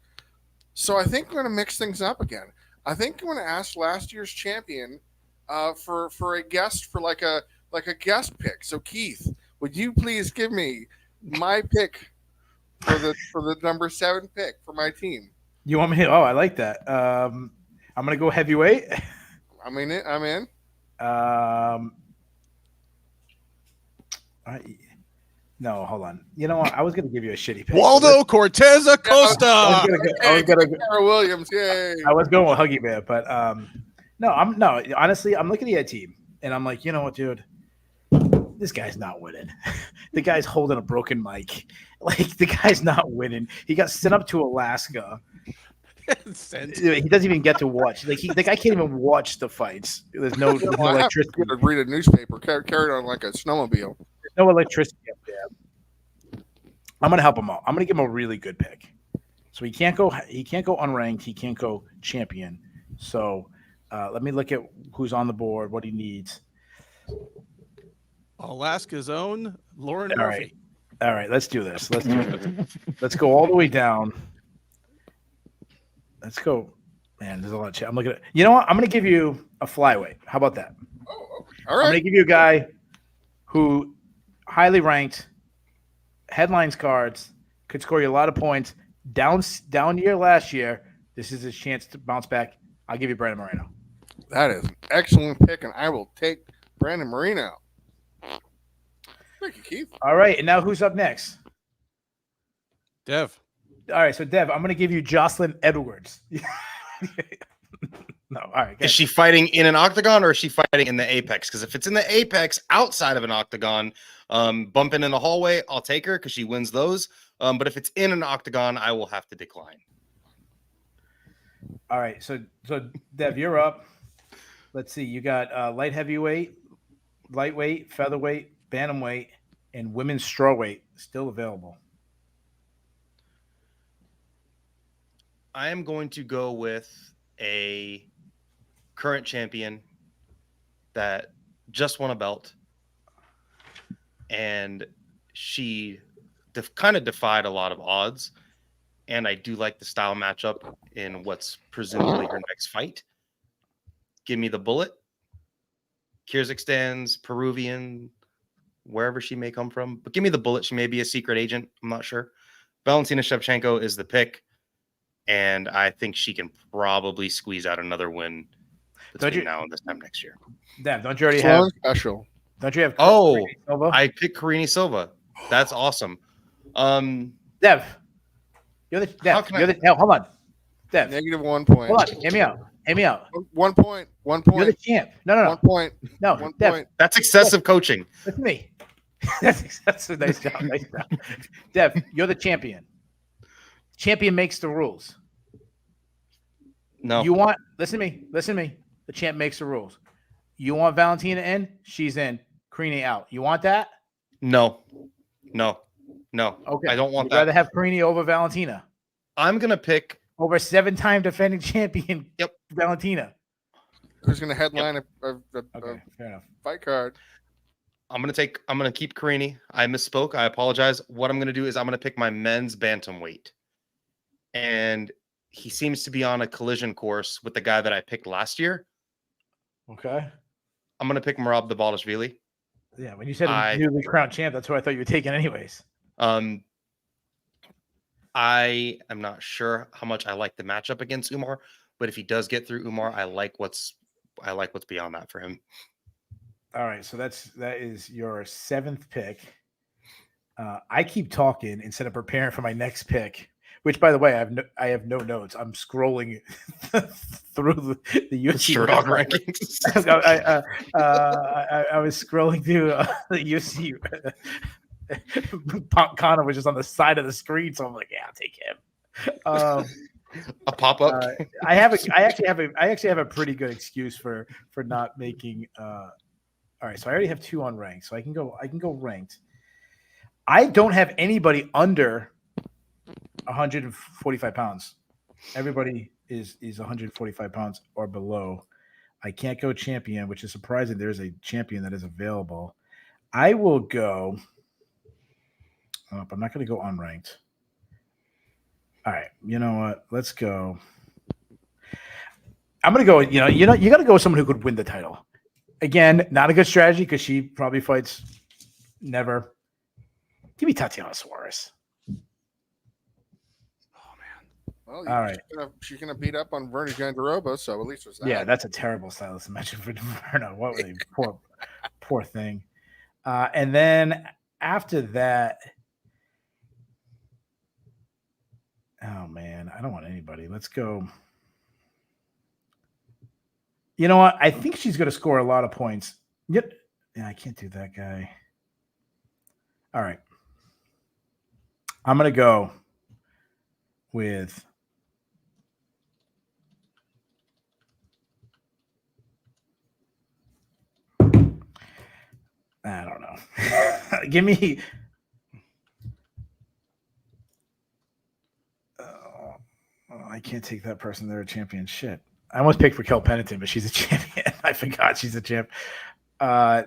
So I think I'm going to mix things up again. I think I'm going to ask last year's champion for a guest, for like a guest pick. So Keith, would you please give me my pick for the number 7 pick for my team? You want me to? Oh, I like that. I'm going to go heavyweight. I'm in. No, hold on. You know what? I was going to give you a shitty pick. Waldo Cortez Acosta. I was gonna go. Sarah Williams, yay! I was going with Huggy Bear, but honestly, I'm looking at your team and I'm like, you know what, dude? This guy's not winning. The guy's holding a broken mic. Like, the guy's not winning. He got sent up to Alaska. He doesn't even get to watch. Like, the guy can't even watch the fights. There's no electricity. I have to read a newspaper, carried on like a snowmobile. There's no electricity up there. I'm gonna help him out. I'm gonna give him a really good pick. So he can't go unranked. He can't go champion. So let me look at who's on the board, what he needs. Alaska's own Lauren Murphy. All right, let's do this. Let's go all the way down. Let's go. Man, there's a lot of chat. I'm looking at. You know what? I'm going to give you a flyweight. How about that? Oh, all right. I'm going to give you a guy who highly ranked, headlines cards, could score you a lot of points. Down year last year. This is his chance to bounce back. I'll give you Brandon Moreno. That is an excellent pick, and I will take Brandon Moreno. Thank you, Keith. All right, and now who's up next? Dev. All right, so Dev, I'm going to give you Jocelyn Edwards. No, all right. Is she fighting in an octagon or is she fighting in the apex? Because if it's in the apex outside of an octagon, bumping in the hallway, I'll take her because she wins those. But if it's in an octagon, I will have to decline. All right, so Dev, you're up. Let's see. You got light heavyweight, lightweight, featherweight, bantamweight, and women's strawweight still available. I am going to go with a current champion that just won a belt, and she kind of defied a lot of odds, and I do like the style matchup in what's presumably her next fight. Give me the Bullet. Kyrgyzstan's Peruvian, wherever she may come from, but give me the Bullet. She may be a secret agent. I'm not sure. Valentina Shevchenko is the pick, and I think she can probably squeeze out another win between now and this time next year. Dev, don't you already Slow have? and special. Don't you have? Oh, Silva? I picked Karini Silva. That's awesome. Dev, you're the How Dev. can You're the. No, hold on. Dev, Negative 1 point. hold on. Hear me out. Hear me out. 1 point. 1 You're the point. champ. No, 1 point. no. 1 Dev, point. That's excessive coaching. listen to me. That's a nice job. Nice job. Dev, you're the champion. Champion makes the rules. No, You want listen to me. Listen to me. The champ makes the rules. You want Valentina in? She's in. Karini out. You want that? no. Okay. I don't want You'd that. rather have Karini over Valentina. I'm gonna pick. Over 7-time defending champion. Yep. Valentina. Who's going to headline a Okay, fair enough. fight card? I'm gonna keep Karini. I misspoke. I apologize. What I'm gonna do is I'm gonna pick my men's bantamweight, and he seems to be on a collision course with the guy that I picked last year. Okay. I'm gonna pick Merab Dvalishvili. Yeah, when you said I- newly crowned champ, that's what I thought you were taking anyways. I am not sure how much I like the matchup against Umar, but if he does get through Umar, I like what's beyond that for him. All right, so that is your 7th pick. I keep talking instead of preparing for my next pick, which, by the way, I have no notes. I'm scrolling through the UFC Sherdog website. rankings. I was scrolling through the UFC. Connor was just on the side of the screen, so I'm like, yeah, I'll take him. A pop up. I actually have a pretty good excuse for not making. All right, so I already have 2 on ranked, so I can go ranked. I don't have anybody under 145 pounds. Everybody is 145 pounds or below. I can't go champion, which is surprising. There's a champion that is available. I will go. I'm not going to go unranked. All right, you know what? Let's go. I'm going to go. You got to go with someone who could win the title. Again, not a good strategy because she probably fights never. Give me Tatiana Suarez. Well, All right. She's gonna beat up on Verna Jandiroba, so at least there's that. Yeah, that's a terrible stylist imagine for Verna. What a poor thing. And then after that, oh man, I don't want anybody. Let's go. You know what? I think she's going to score a lot of points. Yep. Yeah, I can't do that guy. All right. I'm going to go with I don't know. Give me I can't take that person. They're a champion. Shit. I almost picked Raquel Pennington, but she's a champion. I forgot she's a champ. I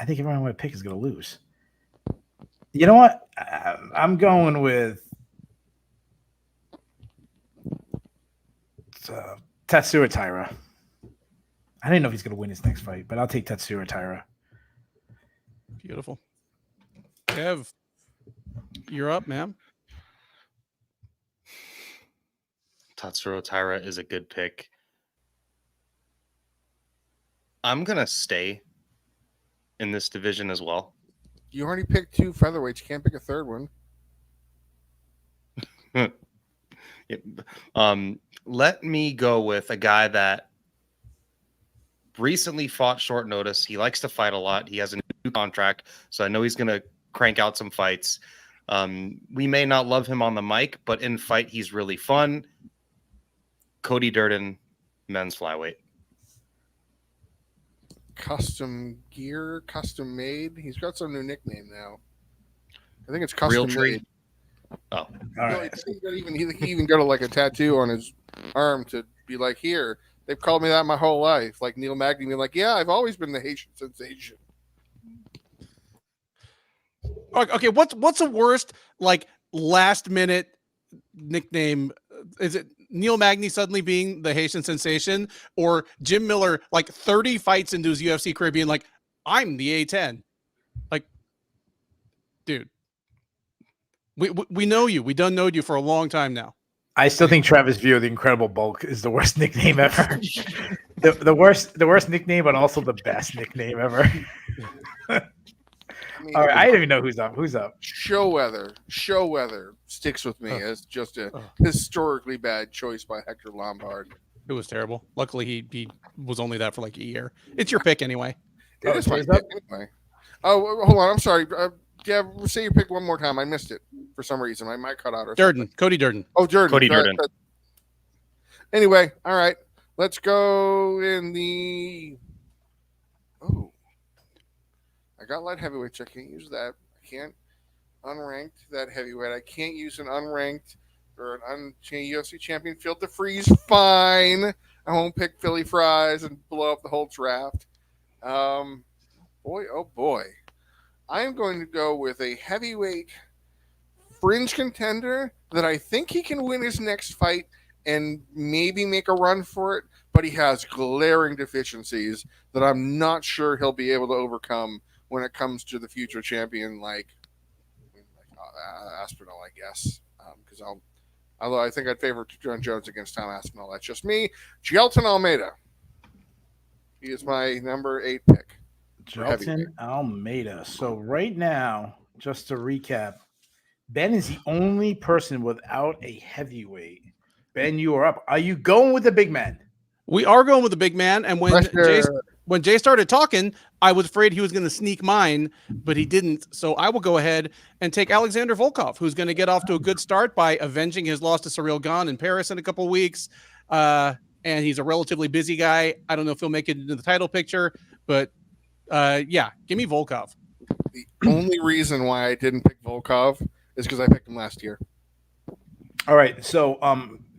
think everyone I want to pick is going to lose. You know what? I'm going with Tatsuro Taira. I didn't know if he's going to win his next fight, but I'll take Tatsuro Taira. Beautiful. Kev, you're up, man. Tatsuro Taira is a good pick. I'm going to stay in this division as well. You already picked 2 featherweights. You can't pick a third one. Let me go with a guy that recently fought short notice. He likes to fight a lot. He has a new contract, so I know he's going to crank out some fights. We may not love him on the mic, but in fight, he's really fun. Cody Durden, men's flyweight. Custom gear, custom made. He's got some new nickname now. I think it's custom Realtree? made. Oh, All No, right. he even got like a tattoo on his arm to be like, here, they've called me that my whole life. Like Neil Magny being like, yeah, I've always been the Haitian sensation. Okay, what's the worst like last minute nickname? Is it Neil Magny suddenly being the Haitian sensation, or Jim Miller like 30 fights into his UFC career being like, I'm the A10? Like, dude, we know you. We done knowed you for a long time now. I still think Travis View, the Incredible Bulk, is the worst nickname ever. the worst nickname, but also the best nickname ever. I mean, All right, I don't even know who's up. Who's up? Show weather sticks with me as just a historically bad choice by Hector Lombard. It was terrible. Luckily, he was only that for like a year. It's your pick anyway. It is my pick anyway. Oh, hold on. I'm sorry. Yeah, say your pick one more time. I missed it for some reason. I might cut out or Durden, something. Cody Durden. Oh, Durden. Cody Durden. Anyway, all right. Let's go in the. Oh, I got light heavyweights. I can't use that. I can't unranked that heavyweight. I can't use an unranked or an UFC champion. Field to freeze. Fine. I won't pick Philly fries and blow up the whole draft. Boy, oh boy. I am going to go with a heavyweight fringe contender that I think he can win his next fight and maybe make a run for it, but he has glaring deficiencies that I'm not sure he'll be able to overcome when it comes to the future champion like Aspinall, I guess. Because although I think I'd favor John Jones against Tom Aspinall. That's just me. Gelton Almeida. He is my number 8 pick. Gelton Almeida. So right now, just to recap, Ben is the only person without a heavyweight. Ben, you are up. Are you going with the big man? We are going with the big man. And when Jay started talking, I was afraid he was going to sneak mine, but he didn't. So I will go ahead and take Alexander Volkov, who's going to get off to a good start by avenging his loss to Cyril Gane in Paris in a couple of weeks. And he's a relatively busy guy. I don't know if he'll make it into the title picture, but yeah, give me Volkov. The only reason why I didn't pick Volkov is because I picked him last year. All right. So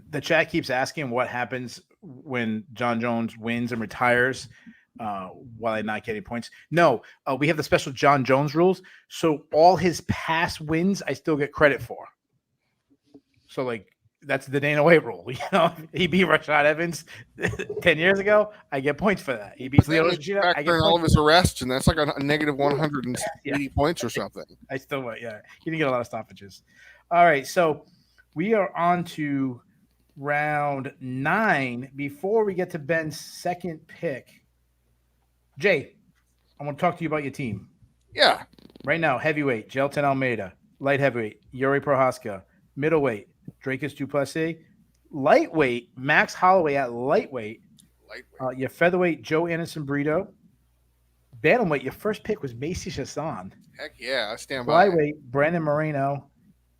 the chat keeps asking what happens when John Jones wins and retires while not getting points. No, we have the special John Jones rules. So all his past wins, I still get credit for. So like that's the Dana White rule. You know, he beat Rashad Evans 10 years ago. I get points for that. He beats Leo Yoshida. I get all of his arrests, and that's like a negative 180 points or something. I still went. Yeah, he didn't get a lot of stoppages. All right, so we are on to round 9. Before we get to Ben's second pick, Jay, I want to talk to you about your team. Yeah. Right now, heavyweight, Gelton Almeida. Light heavyweight, Yuri Prohaska. Middleweight, Dracus Duplessis. Lightweight, Max Holloway at lightweight. Your featherweight, Joe Anderson Brito. Bantamweight, your first pick was Macy Chasson. Heck yeah, I stand by. Flyweight, Brandon Moreno.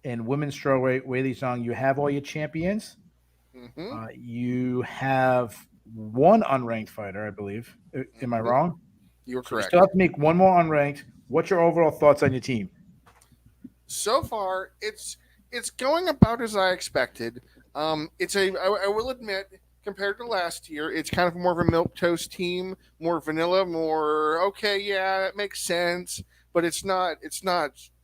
And women's strawweight, Weili Zhang. You have all your champions. Mm-hmm. You have one unranked fighter, I believe. Am I wrong? You're correct. You still have to make one more unranked. What's your overall thoughts on your team? So far, it's going about as I expected. I will admit, compared to last year, it's kind of more of a milquetoast team, more vanilla, more okay, yeah, that makes sense, but it's not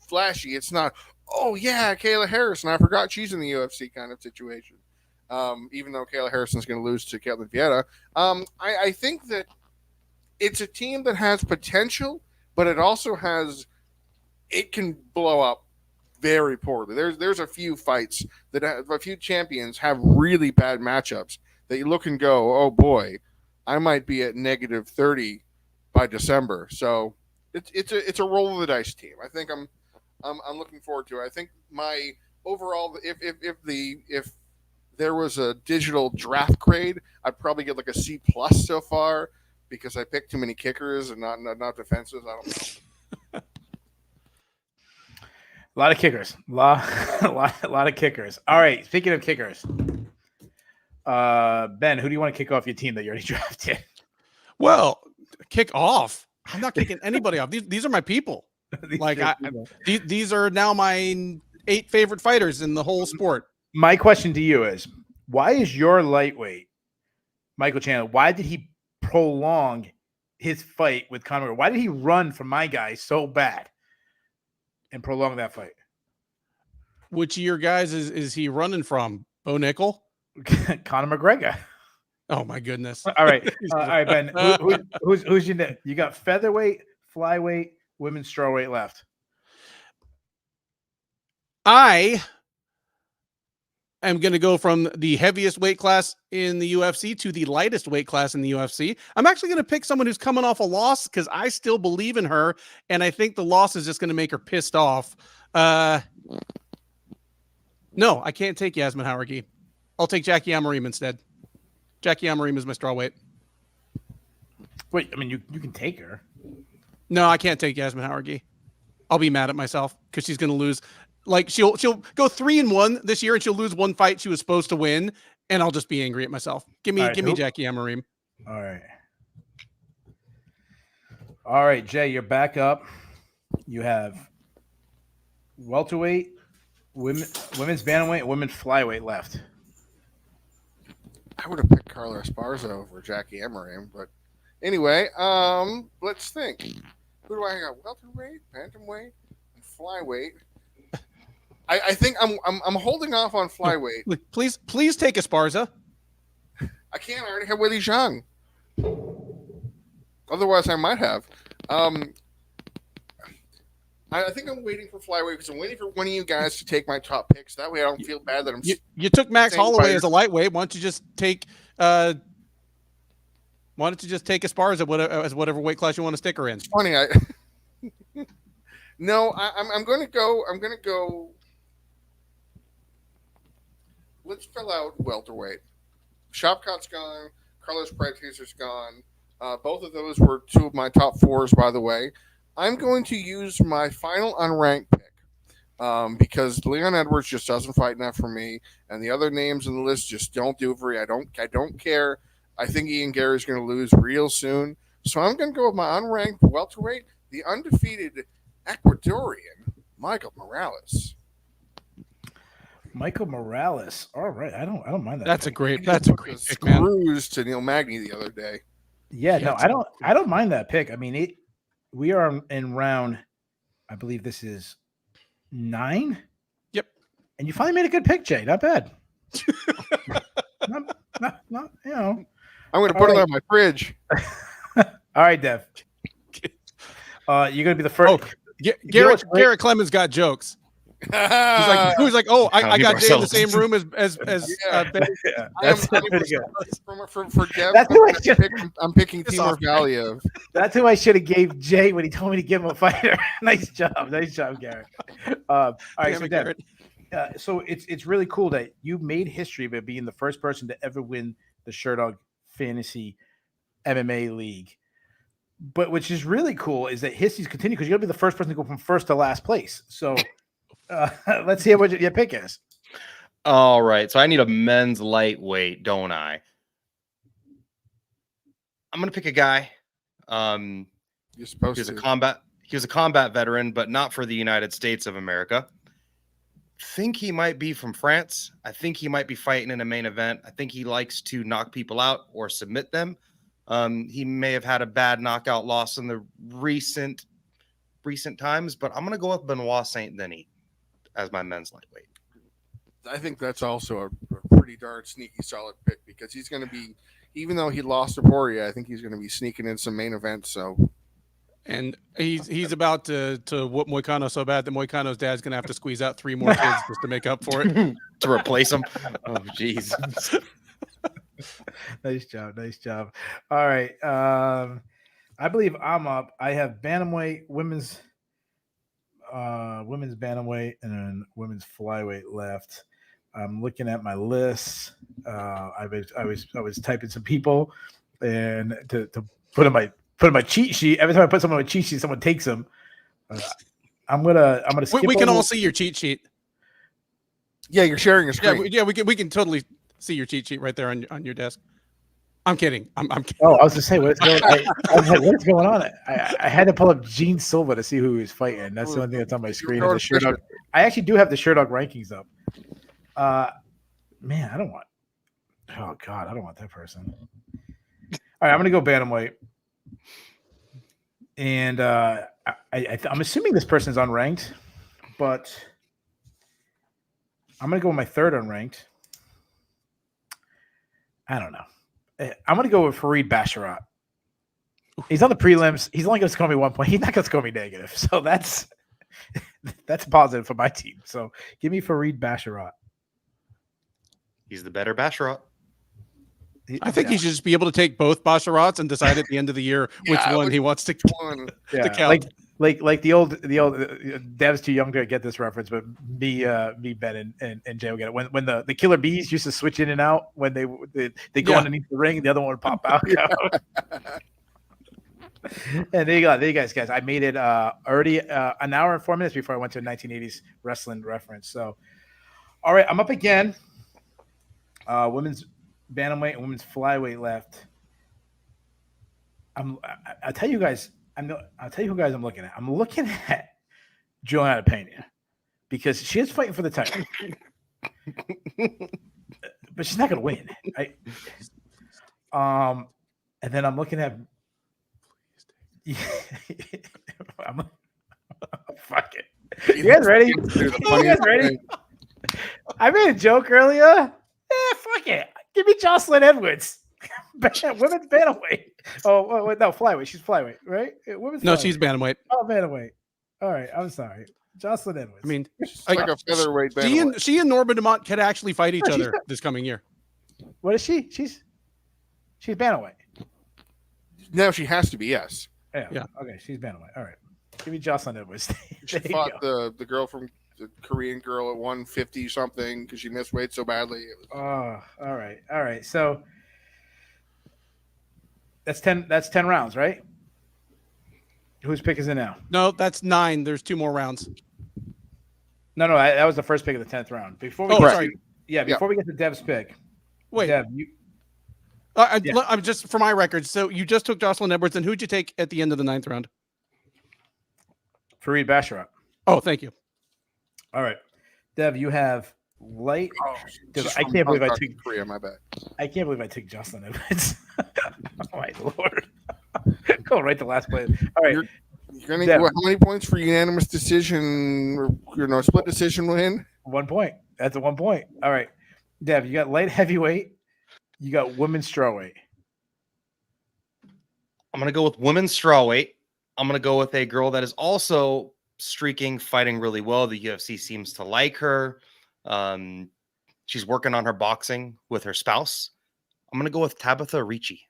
flashy. It's not, oh yeah, Kayla Harrison, I forgot she's in the UFC kind of situation. Even though Kayla Harrison's going to lose to Caitlin Vieira, I think that it's a team that has potential, but it also it can blow up very poorly. There's a few fights that a few champions have really bad matchups that you look and go, oh boy, I might be at negative 30 by December. So it's a roll of the dice team. I think I'm looking forward to it. I think my overall, if there was a digital draft grade, I'd probably get like a C+ so far because I picked too many kickers and not defenses. I don't know. A lot of kickers. A lot of kickers. All right. Speaking of kickers, Ben, who do you want to kick off your team that you already drafted? Well, kick off. I'm not kicking anybody off. These are my people. These are now my 8 favorite fighters in the whole sport. My question to you is, why is your lightweight, Michael Chandler, why did he prolong his fight with Conor? Why did he run from my guy so bad and prolong that fight? Which of your guys is he running from? Bo Nickel? Conor McGregor. Oh my goodness. All right. All right, Ben. Who's your name? You got featherweight, flyweight, women's strawweight left. I am going to go from the heaviest weight class in the UFC to the lightest weight class in the UFC. I'm actually going to pick someone who's coming off a loss because I still believe in her, and I think the loss is just going to make her pissed off. No, I can't take Yasmin Hawargi. I'll take Jackie Amorim instead. Jackie Amorim is my strawweight. Wait, I mean, you can take her. No, I can't take Yasmin Hawargi. I'll be mad at myself because she's going to lose. Like she'll go 3-1 this year, and she'll lose one fight she was supposed to win, and I'll just be angry at myself. Give me Jackie Amorim. All right, Jay, you're back up. You have welterweight, women's bantamweight, and women's flyweight left. I would have picked Carla Esparza over Jackie Amorim, but anyway, let's think. Who do I got? Welterweight, bantamweight, and flyweight. I think I'm holding off on flyweight. Please take Esparza. I can't. I already have Willie Zhang. Otherwise, I might have. I think I'm waiting for flyweight because I'm waiting for one of you guys to take my top picks. That way, I don't feel bad that I'm. You took Max Holloway as a lightweight. Why don't you just take? Why don't you just take Esparza as whatever weight class you want to stick her in? It's funny. No, I'm going to go. I'm going to go. Let's fill out welterweight. Shopcott's gone. Carlos Prate's gone. Both of those were two of my top fours, by the way. I'm going to use my final unranked pick because Leon Edwards just doesn't fight enough for me, and the other names on the list just don't do for me. I don't care. I think Ian Gary's going to lose real soon, so I'm going to go with my unranked welterweight, the undefeated Ecuadorian Michael Morales. Michael Morales. All right, I don't mind that. That's a great pick, man. Screws to Neil Magny the other day. Yeah, no, I don't mind that pick. I mean, we are in round, I believe this is 9. Yep. And you finally made a good pick, Jay. Not bad. not, you know. I'm going to put it on my fridge. All right, Dev. You're going to be the first. Oh, Garrett Clemens got jokes. He was like, oh, I got Jay in the same room as Ben. Yeah, that's pretty good. For Dev, I'm picking Timur Valiev. That's who I should have gave Jay when he told me to give him a fighter. Nice job, Garrett. All right, so Dev, so it's really cool that you made history by being the first person to ever win the Sherdog Fantasy MMA League. But which is really cool is that history's continued because you're gonna be the first person to go from first to last place. So let's hear what your pick is. All right, so I need a men's lightweight, don't I? I'm gonna pick a guy. You're supposed to. He was a combat veteran, but not for the United States of America. Think he might be from France. I think he might be fighting in a main event. I think he likes to knock people out or submit them. He may have had a bad knockout loss in the recent times, but I'm going to go with Benoit Saint-Denis as my men's lightweight. I think that's also a pretty darn sneaky solid pick because he's going to be, even though he lost to Poirier, I think he's going to be sneaking in some main events. So, and he's about to whoop Moicano so bad that Moicano's dad's going to have to squeeze out 3 more kids just to make up for it. To replace him. Oh, jeez. Nice job. All right. I believe I'm up. I have bantamweight, women's bantamweight, and then women's flyweight left. I'm looking at my list. I was typing some people, and to put in my cheat sheet. Every time I put someone on my cheat sheet, someone takes them. I'm gonna. Skip we can all see your cheat sheet. Yeah, you're sharing your screen. Yeah, we can totally see your cheat sheet right there on your desk. I'm kidding. I'm kidding. Oh, I was just saying, what's going on? I was like, what's going on? I had to pull up Gene Silva to see who he was fighting. That's the only thing that's on my screen. Is the Sherdog. I actually do have the Sherdog rankings up. Man, I don't want. Oh God, I don't want that person. All right, I'm gonna go bantamweight, and I'm assuming this person's unranked, but I'm gonna go with my third unranked. I don't know. I'm going to go with Fareed Basharat. He's on the prelims. He's only going to score me 1 point. He's not going to score me negative. So that's positive for my team. So give me Fareed Basharat. He's the better Basharat. I think he should just be able to take both Basharats and decide at the end of the year which one he wants to count. Like the old Dev's too young to get this reference, but me Ben and Jay will get it. When the killer bees used to switch in and out when they go underneath the ring, the other one would pop out. And there you guys. I made it already an hour and 4 minutes before I went to a 1980s wrestling reference. So, all right, I'm up again. Women's bantamweight and women's flyweight left. I'll tell you guys. I'll tell you who guys I'm looking at. I'm looking at Joanna Pena because she is fighting for the title, but she's not going to win. And then I'm looking at. Fuck it. You guys ready? You guys ready? I made a joke earlier. Fuck it. Give me Jocelyn Edwards. Women's bantamweight. Oh, wait, no, flyweight. She's flyweight, right? No, she's bantamweight. Oh, bantamweight. All right, I'm sorry. Jocelyn Edwards. I mean, like a featherweight bantamweight. She and Norma Dumont could actually fight each other this coming year. What is she? She's bantamweight. No, she has to be, yes. Yeah. Okay, she's bantamweight. All right. Give me Jocelyn Edwards. She fought the girl from the Korean girl at 150 something because she missed weight so badly. Oh, all right. So that's 10 rounds, right? Whose pick is it now? No, that's 9. There's 2 more rounds. No, that was the first pick of the 10th round. Before we we get to Dev's pick. Wait. Dev, I'm just for my records. So you just took Jocelyn Edwards, and who'd you take at the end of the 9th round? Fareed Basharat. Oh, thank you. All right, Dev, you have light. I can't believe I took Korea. My bad. I can't believe I took Jocelyn Edwards. Oh my lord! Go right to last place. All right, you're gonna how many points for unanimous decision? Split decision win. 1 point. That's a 1 point. All right, Dev, you got light heavyweight. You got women's strawweight. I'm going to go with women's strawweight. I'm going to go with a girl that is also streaking, fighting really well. The UFC seems to like her. She's working on her boxing with her spouse. I'm going to go with Tabitha Ricci.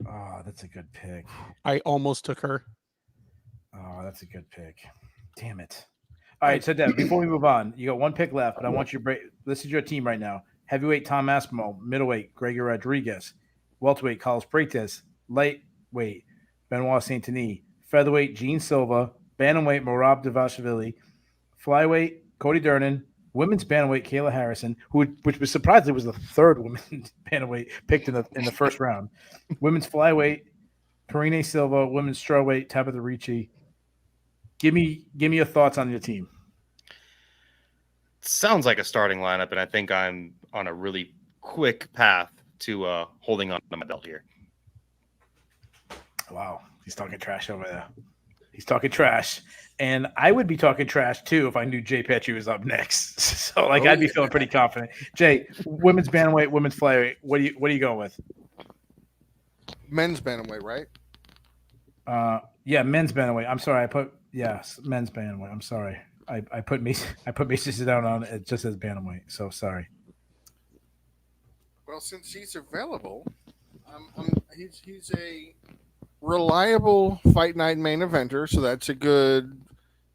Oh, that's a good pick. I almost took her. Oh, that's a good pick. Damn it. All right, so Dev, before we move on, you got 1 pick left, but I want you to break. This is your team right now. Heavyweight, Tom Aspinall. Middleweight, Gregory Rodriguez. Welterweight, Carlos Freitas. Lightweight, Benoit Saint-Denis. Featherweight, Gene Silva. Bantamweight, Merab Dvalishvili. Flyweight, Cody Durden. Women's bantamweight, Kayla Harrison, which was surprisingly was the 3rd women's bantamweight picked in the first round. Women's flyweight, Karine Silva. Women's strawweight, Tabitha Ricci. Give me your thoughts on your team. Sounds like a starting lineup, and I think I'm on a really quick path to holding on to my belt here. Wow, he's talking trash over there. He's talking trash, and I would be talking trash too if I knew Jay Petrie was up next. So, I'd be feeling pretty confident. Jay, women's bantamweight, women's flyweight. What are you going with? Men's bantamweight, right? Yeah, men's bantamweight. I'm sorry, men's bantamweight. I'm sorry. I put Mason down on it just as bantamweight. So sorry. Well, since he's available, he's a reliable fight night main eventer, so that's a good,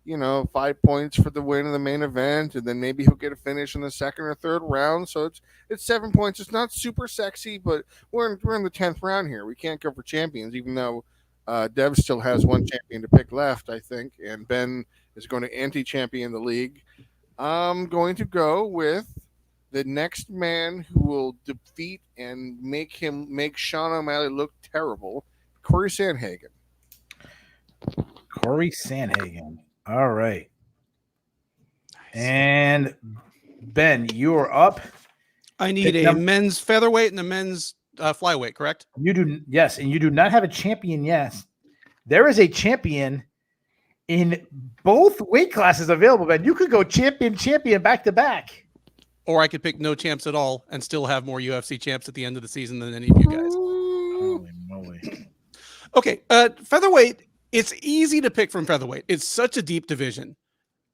5 points for the win of the main event, and then maybe he'll get a finish in the 2nd or 3rd round. So it's 7 points. It's not super sexy, but we're in the 10th round here. We can't go for champions, even though Dev still has 1 champion to pick left, I think, and Ben is going to anti-champion the league. I'm going to go with the next man who will defeat and make Sean O'Malley look terrible, Corey Sandhagen. Corey Sandhagen. All right. And Ben, you are up. I need a men's featherweight and a men's flyweight, correct? You do, yes, and you do not have a champion. Yes, there is a champion in both weight classes available, Ben. You could go champion back to back. Or I could pick no champs at all and still have more UFC champs at the end of the season than any of you guys. Holy moly. Okay, featherweight, it's easy to pick from featherweight. It's such a deep division.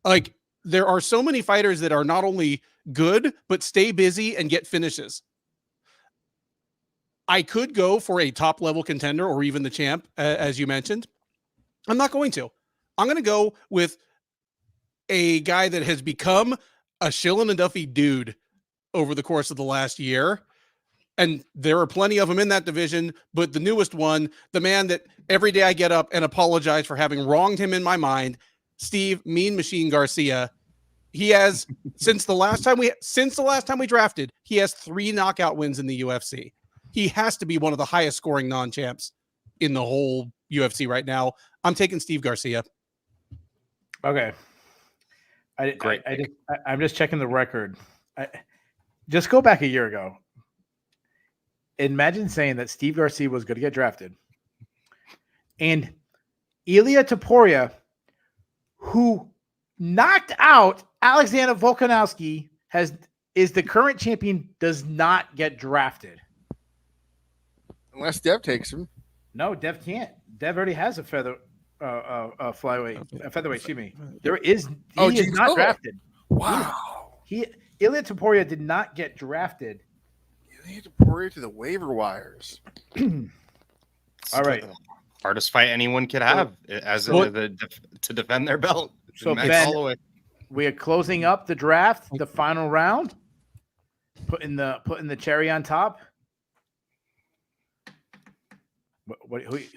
Like, there are so many fighters that are not only good, but stay busy and get finishes. I could go for a top level contender or even the champ, as you mentioned. I'm not going to. I'm going to go with a guy that has become a Shillen and Duffy dude over the course of the last year. And there are plenty of them in that division, but the newest one, the man that every day I get up and apologize for having wronged him in my mind, Steve Mean Machine Garcia. He has, since the last time we drafted, he has 3 knockout wins in the UFC. He has to be one of the highest scoring non-champs in the whole UFC right now. I'm taking Steve Garcia. Okay. I'm just checking the record. Just go back a year ago. Imagine saying that Steve Garcia was going to get drafted. And Ilia Topuria, who knocked out Alexander Volkanovski, is the current champion, does not get drafted. Unless Dev takes him. No, Dev can't. Dev already has a featherweight, excuse me. He is not drafted. Wow. Ilia Topuria did not get drafted. Ilia Topuria to the waiver wires. All right. Hardest fight anyone could have to defend their belt. So Ben, we are closing up the draft, the final round. Putting the cherry on top.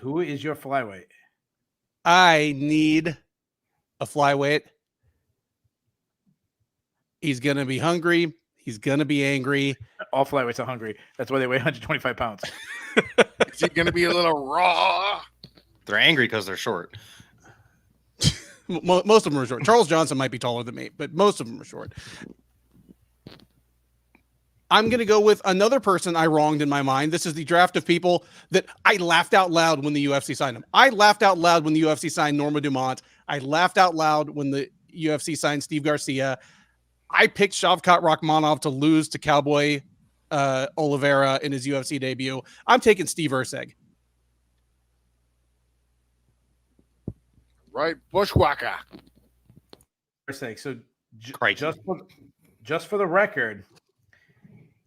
Who is your flyweight? I need a flyweight. He's going to be hungry. He's going to be angry. All flyweights are hungry. That's why they weigh 125 pounds. Is he going to be a little raw? They're angry because they're short. Most of them are short. Charles Johnson might be taller than me, but most of them are short. I'm going to go with another person I wronged in my mind. This is the draft of people that I laughed out loud when the UFC signed them. I laughed out loud when the UFC signed Norma Dumont. I laughed out loud when the UFC signed Steve Garcia. I picked Shavkat Rakhmonov to lose to Cowboy Oliveira in his UFC debut. I'm taking Steve Erceg. Right, Bushwhacker. Erceg. So just for the record,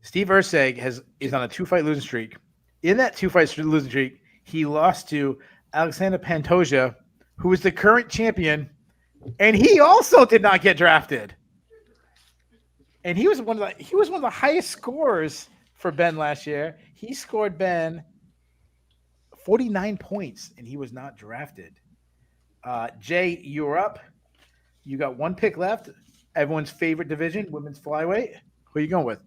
Steve Erceg is on a 2-fight losing streak. In that 2-fight losing streak, he lost to Alexander Pantoja, who is the current champion, and he also did not get drafted. And he was one of the highest scorers for Ben last year. He scored Ben 49 points, and he was not drafted. Jay, you're up. You got 1 pick left. Everyone's favorite division, women's flyweight. Who are you going with?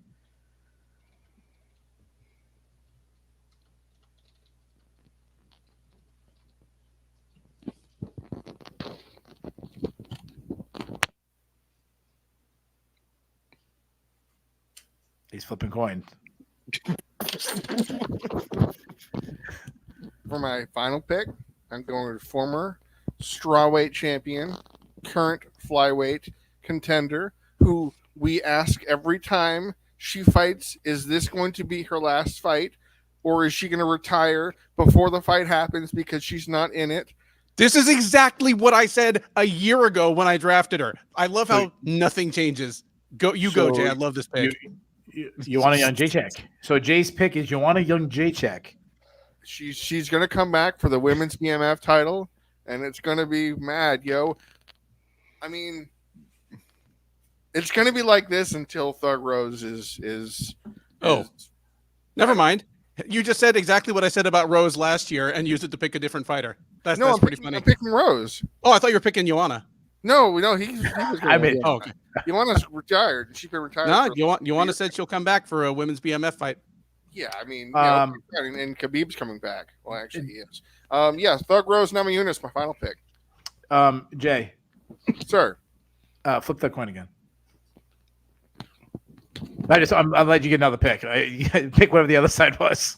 He's flipping coins. For my final pick, I'm going with former strawweight champion, current flyweight contender, who we ask every time she fights, is this going to be her last fight, or is she going to retire before the fight happens because she's not in it? This is exactly what I said a year ago when I drafted her. I love how nothing changes. Go, Jay. I love this pick. You want a young Jacek. So Jay's pick is you want a young Jacek. She's going to come back for the women's BMF title, and it's going to be mad, yo. I mean, it's going to be like this until Thug Rose is never mind. You just said exactly what I said about Rose last year and used it to pick a different fighter. That's pretty funny. I'm picking Rose. Oh, I thought you were picking Joanna. No, he was. Okay. Joanna's retired. She could retire. No, Joanna said she'll come back for a women's BMF fight. Yeah, I mean, and Khabib's coming back. Well, actually, he is. Thug Rose Namajunas, my final pick. Jay, sir, flip that coin again. I'll let you get another pick. Pick whatever the other side was.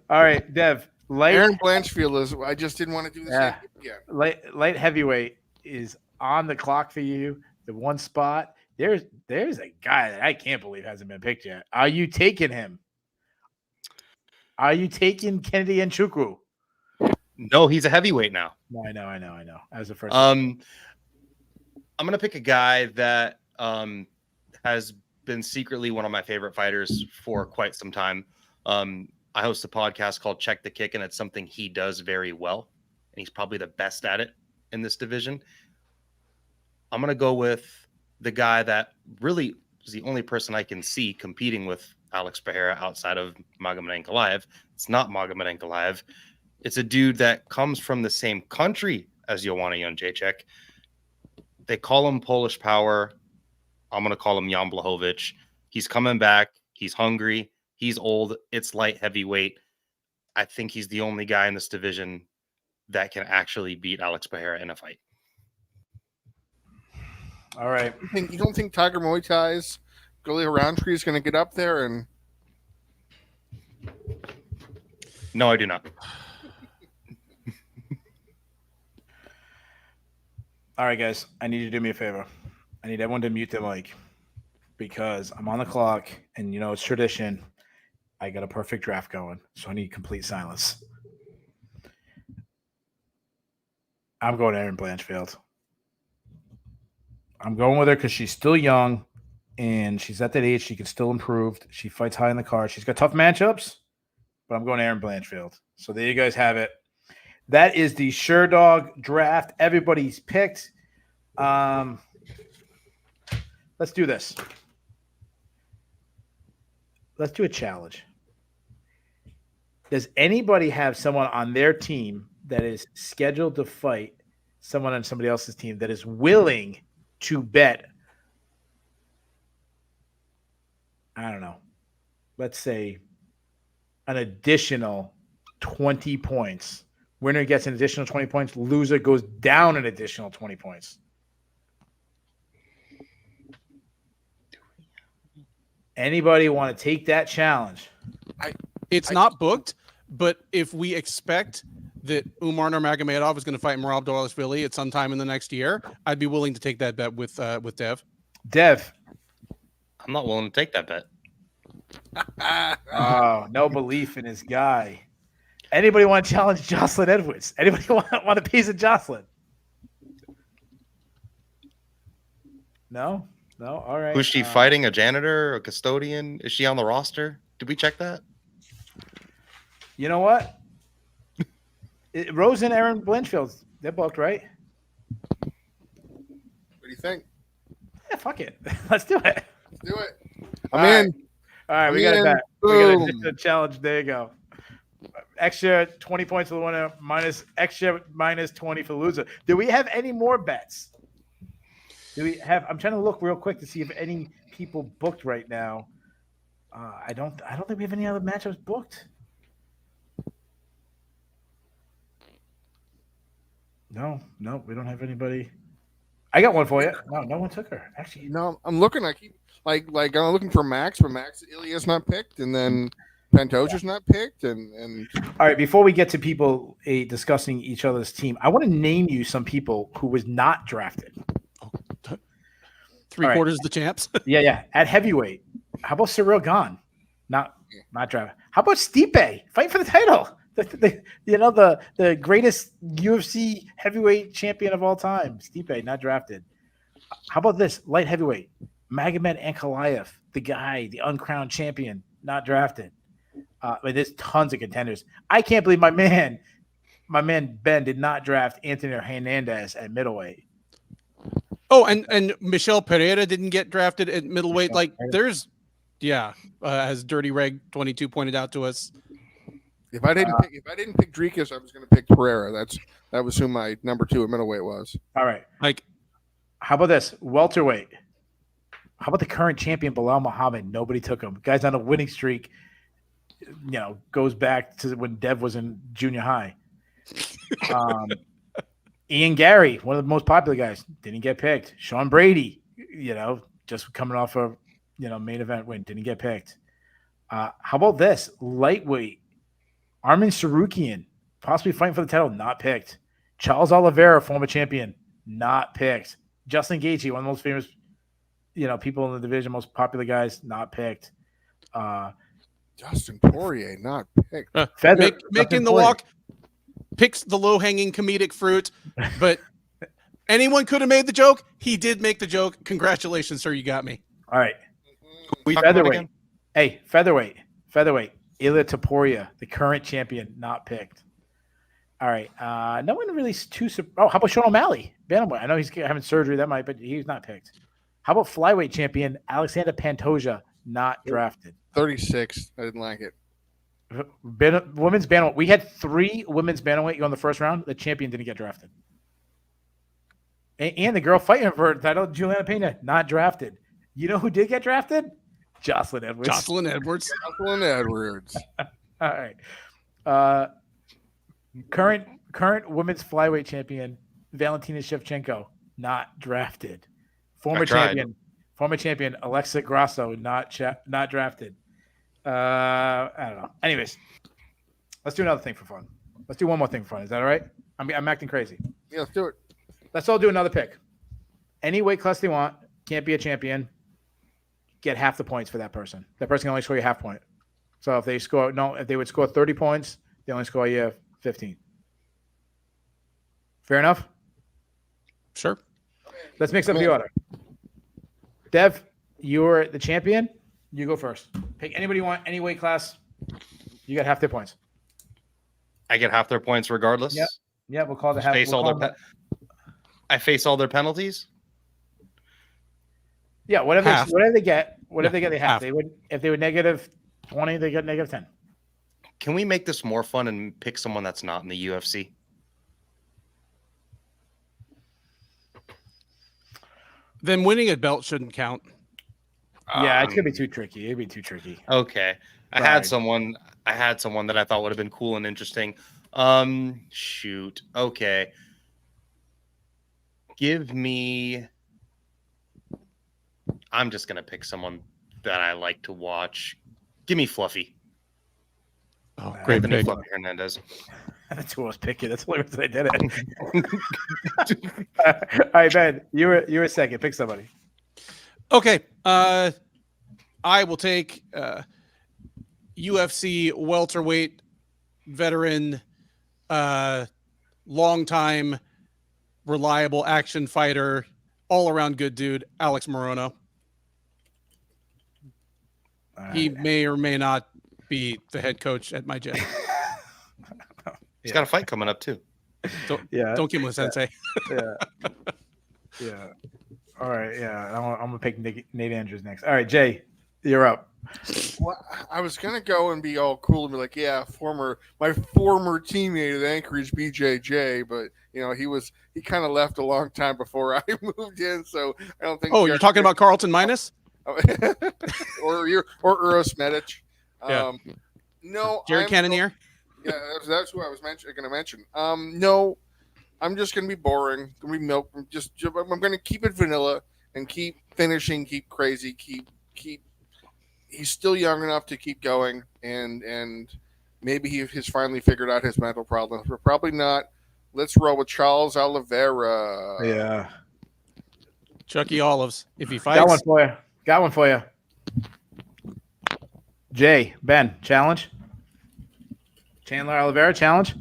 All right, Dev. Aaron Blanchfield is. I just didn't want to do this again. Light heavyweight is on the clock for you. The one spot. There's a guy that I can't believe hasn't been picked yet. Are you taking him? Are you taking Kennedy Nchukwu? No, he's a heavyweight now. No, I know. As a first. I'm gonna pick a guy that has been secretly one of my favorite fighters for quite some time. I host a podcast called Check the Kick, and it's something he does very well, and he's probably the best at it in this division. I'm gonna go with the guy that really is the only person I can see competing with Alex Pereira outside of Magomed Ankalaev. It's not Magomed Ankalaev. It's a dude that comes from the same country as Joanna Jędrzejczyk. They call him Polish Power. I'm going to call him Jan Blachowicz. He's coming back. He's hungry. He's old. It's light heavyweight. I think he's the only guy in this division that can actually beat Alex Pereira in a fight. All right. You don't think Tiger Muay Thai's Gully Roundtree is going to get up there? And no, I do not. All right, guys. I need you to do me a favor. I need everyone to mute their mic because I'm on the clock, and you know it's tradition. I got a perfect draft going, so I need complete silence. I'm going Erin Blanchfield. I'm going with her because she's still young, and she's at that age she can still improve. She fights high in the card. She's got tough matchups, but I'm going Erin Blanchfield. So there you guys have it. That is the Sherdog draft. Everybody's picked. Let's do this. Let's do a challenge. Does anybody have someone on their team that is scheduled to fight someone on somebody else's team that is willing to bet, I don't know, let's say an additional 20 points? Winner gets an additional 20 points. Loser goes down an additional 20 points. Anybody want to take that challenge? It's not booked, but if we expect that Umar Nurmagomedov is going to fight Merab Dvalishvili at some time in the next year, I'd be willing to take that bet with Dev. Dev. I'm not willing to take that bet. Oh, no belief in his guy. Anybody want to challenge Jocelyn Edwards? Anybody want a piece of Jocelyn? No? No? All right. Who's she fighting? A janitor? A custodian? Is she on the roster? Did we check that? You know what? Rose and Erin Blanchfield, they're booked, right? what do you think? Yeah, fuck it. Let's do it. Let's do it. All I'm in. All right, we got it back. We got a challenge. There you go. Extra 20 points for the winner, extra minus 20 for the loser. Do we have any more bets? I'm trying to look real quick to see if any people booked right now. I don't think we have any other matchups booked. No, we don't have anybody. I got one for you. No one took her. Actually, no, I'm looking. I keep like I'm looking for Max, but Max Ilia's not picked, and then Pantoja's not picked, and all right. Before we get to people discussing each other's team, I want to name you some people who was not drafted. Three quarters of the champs. Yeah. At heavyweight, how about Cyril Gane? Not drafted. How about Stipe? Fight for the title. The greatest UFC heavyweight champion of all time. Stipe, not drafted. How about this? Light heavyweight. Magomed Ankalaev, the guy, the uncrowned champion, not drafted. There's tons of contenders. I can't believe my man Ben did not draft Anthony Hernandez at middleweight. Oh, and Michel Pereira didn't get drafted at middleweight. Like there's, as Dirty Reg 22 pointed out to us. If I didn't pick Dricus, I was going to pick Pereira. That was who my number 2 at middleweight was. All right. Like, how about this? Welterweight. How about the current champion Bilal Muhammad? Nobody took him. Guy's on a winning streak. Goes back to when Dev was in junior high. Ian Gary, one of the most popular guys, didn't get picked. Sean Brady, just coming off a main event win, didn't get picked. How about this? Lightweight. Armin Sarukian, possibly fighting for the title, not picked. Charles Oliveira, former champion, not picked. Justin Gaethje, one of the most famous, people in the division, most popular guys, not picked. Justin Poirier, not picked. Making the walk picks the low-hanging comedic fruit, but Anyone could have made the joke. He did make the joke. Congratulations, sir. You got me. All right. We talk about Featherweight. again? Hey, featherweight. Ilya Taporia, the current champion, not picked. All right. No one really is too. How about Sean O'Malley? Bantamweight. I know he's having surgery. That might, but he's not picked. How about flyweight champion Alexander Pantoja, not drafted? 36. I didn't like it. Women's bantamweight. We had 3 women's bantamweight go in the first round. The champion didn't get drafted. And the girl fighting for the title, Juliana Pena, not drafted. You know who did get drafted? Jocelyn Edwards. Jocelyn Edwards. Jocelyn Edwards. All right. Current women's flyweight champion Valentina Shevchenko, not drafted. Former champion Alexa Grasso, not drafted. I don't know. Anyways, let's do another thing for fun. Let's do one more thing for fun. Is that all right? I'm acting crazy. Yeah, let's do it. Let's all do another pick. Any weight class they want. Can't be a champion. Get half the points for that person. That person can only score you half point. So if they would score 30 points, they only score you 15. Fair enough? Sure. Let's mix up the order. Dev, you're the champion. You go first. Pick anybody you want, any weight class. You got half their points. I get half their points regardless. Yep. Yeah, we'll call the half. I face all their penalties. Yeah, whatever they get, they have. Half. If they were negative 20, they get negative 10. Can we make this more fun and pick someone that's not in the UFC? Then winning a belt shouldn't count. Yeah, it's gonna be too tricky. It'd be too tricky. Okay. I had someone that I thought would have been cool and interesting. Shoot. Okay. I'm just gonna pick someone that I like to watch. Give me Fluffy. Oh, great Anthony pick. Fluffy Hernandez. That's who I was picking. That's the only reason I did it. All right, Ben, you were second. Pick somebody. Okay. I will take UFC welterweight veteran, longtime reliable action fighter, all around good dude, Alex Morono. He may or may not be the head coach at my gym. He's got a fight coming up too. Don't give him a sensei. Yeah. All right. Yeah. I'm gonna pick Nate Andrews next. All right, Jay, you're up. Well, I was gonna go and be all cool and be like, yeah, my former teammate at Anchorage, BJJ, but he kind of left a long time before I moved in, so I don't think. Oh, you're talking about Carlton Minus? or Uros Medic. Yeah. No, Jared Cannonier. Yeah, that's who I was going to mention. No, I'm just going to be boring. I'm going to be milk. I'm going to keep it vanilla and keep finishing, keep crazy, keep. He's still young enough to keep going, and maybe he's finally figured out his mental problems, but probably not. Let's roll with Charles Oliveira. Yeah. Chucky Olives. If he fights. Got one for you. Jay, Ben, challenge. Chandler Oliveira, challenge.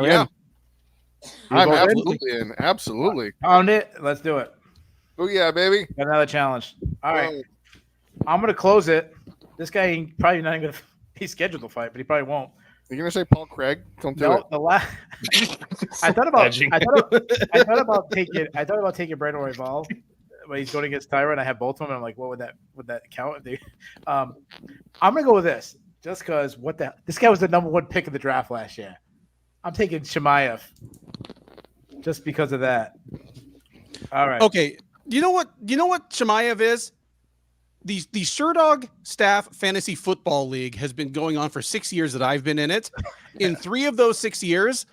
Yeah. I'm both absolutely in. Absolutely. Found it. Let's do it. Oh, yeah, baby. Got another challenge. All right. I'm going to close it. This guy probably not going to – he's scheduled to fight, but he probably won't. You're going to say Paul Craig? Don't do it. I thought about taking Brandon Royval, but he's going against Tyron. I have both of them. And I'm like, what would that count? If they, I'm going to go with this just because this guy was the number 1 pick of the draft last year. I'm taking Chimaev just because of that. All right. Okay. You know what Chimaev is? The Sherdog Staff Fantasy Football League has been going on for 6 years that I've been in it. In 3 of those 6 years,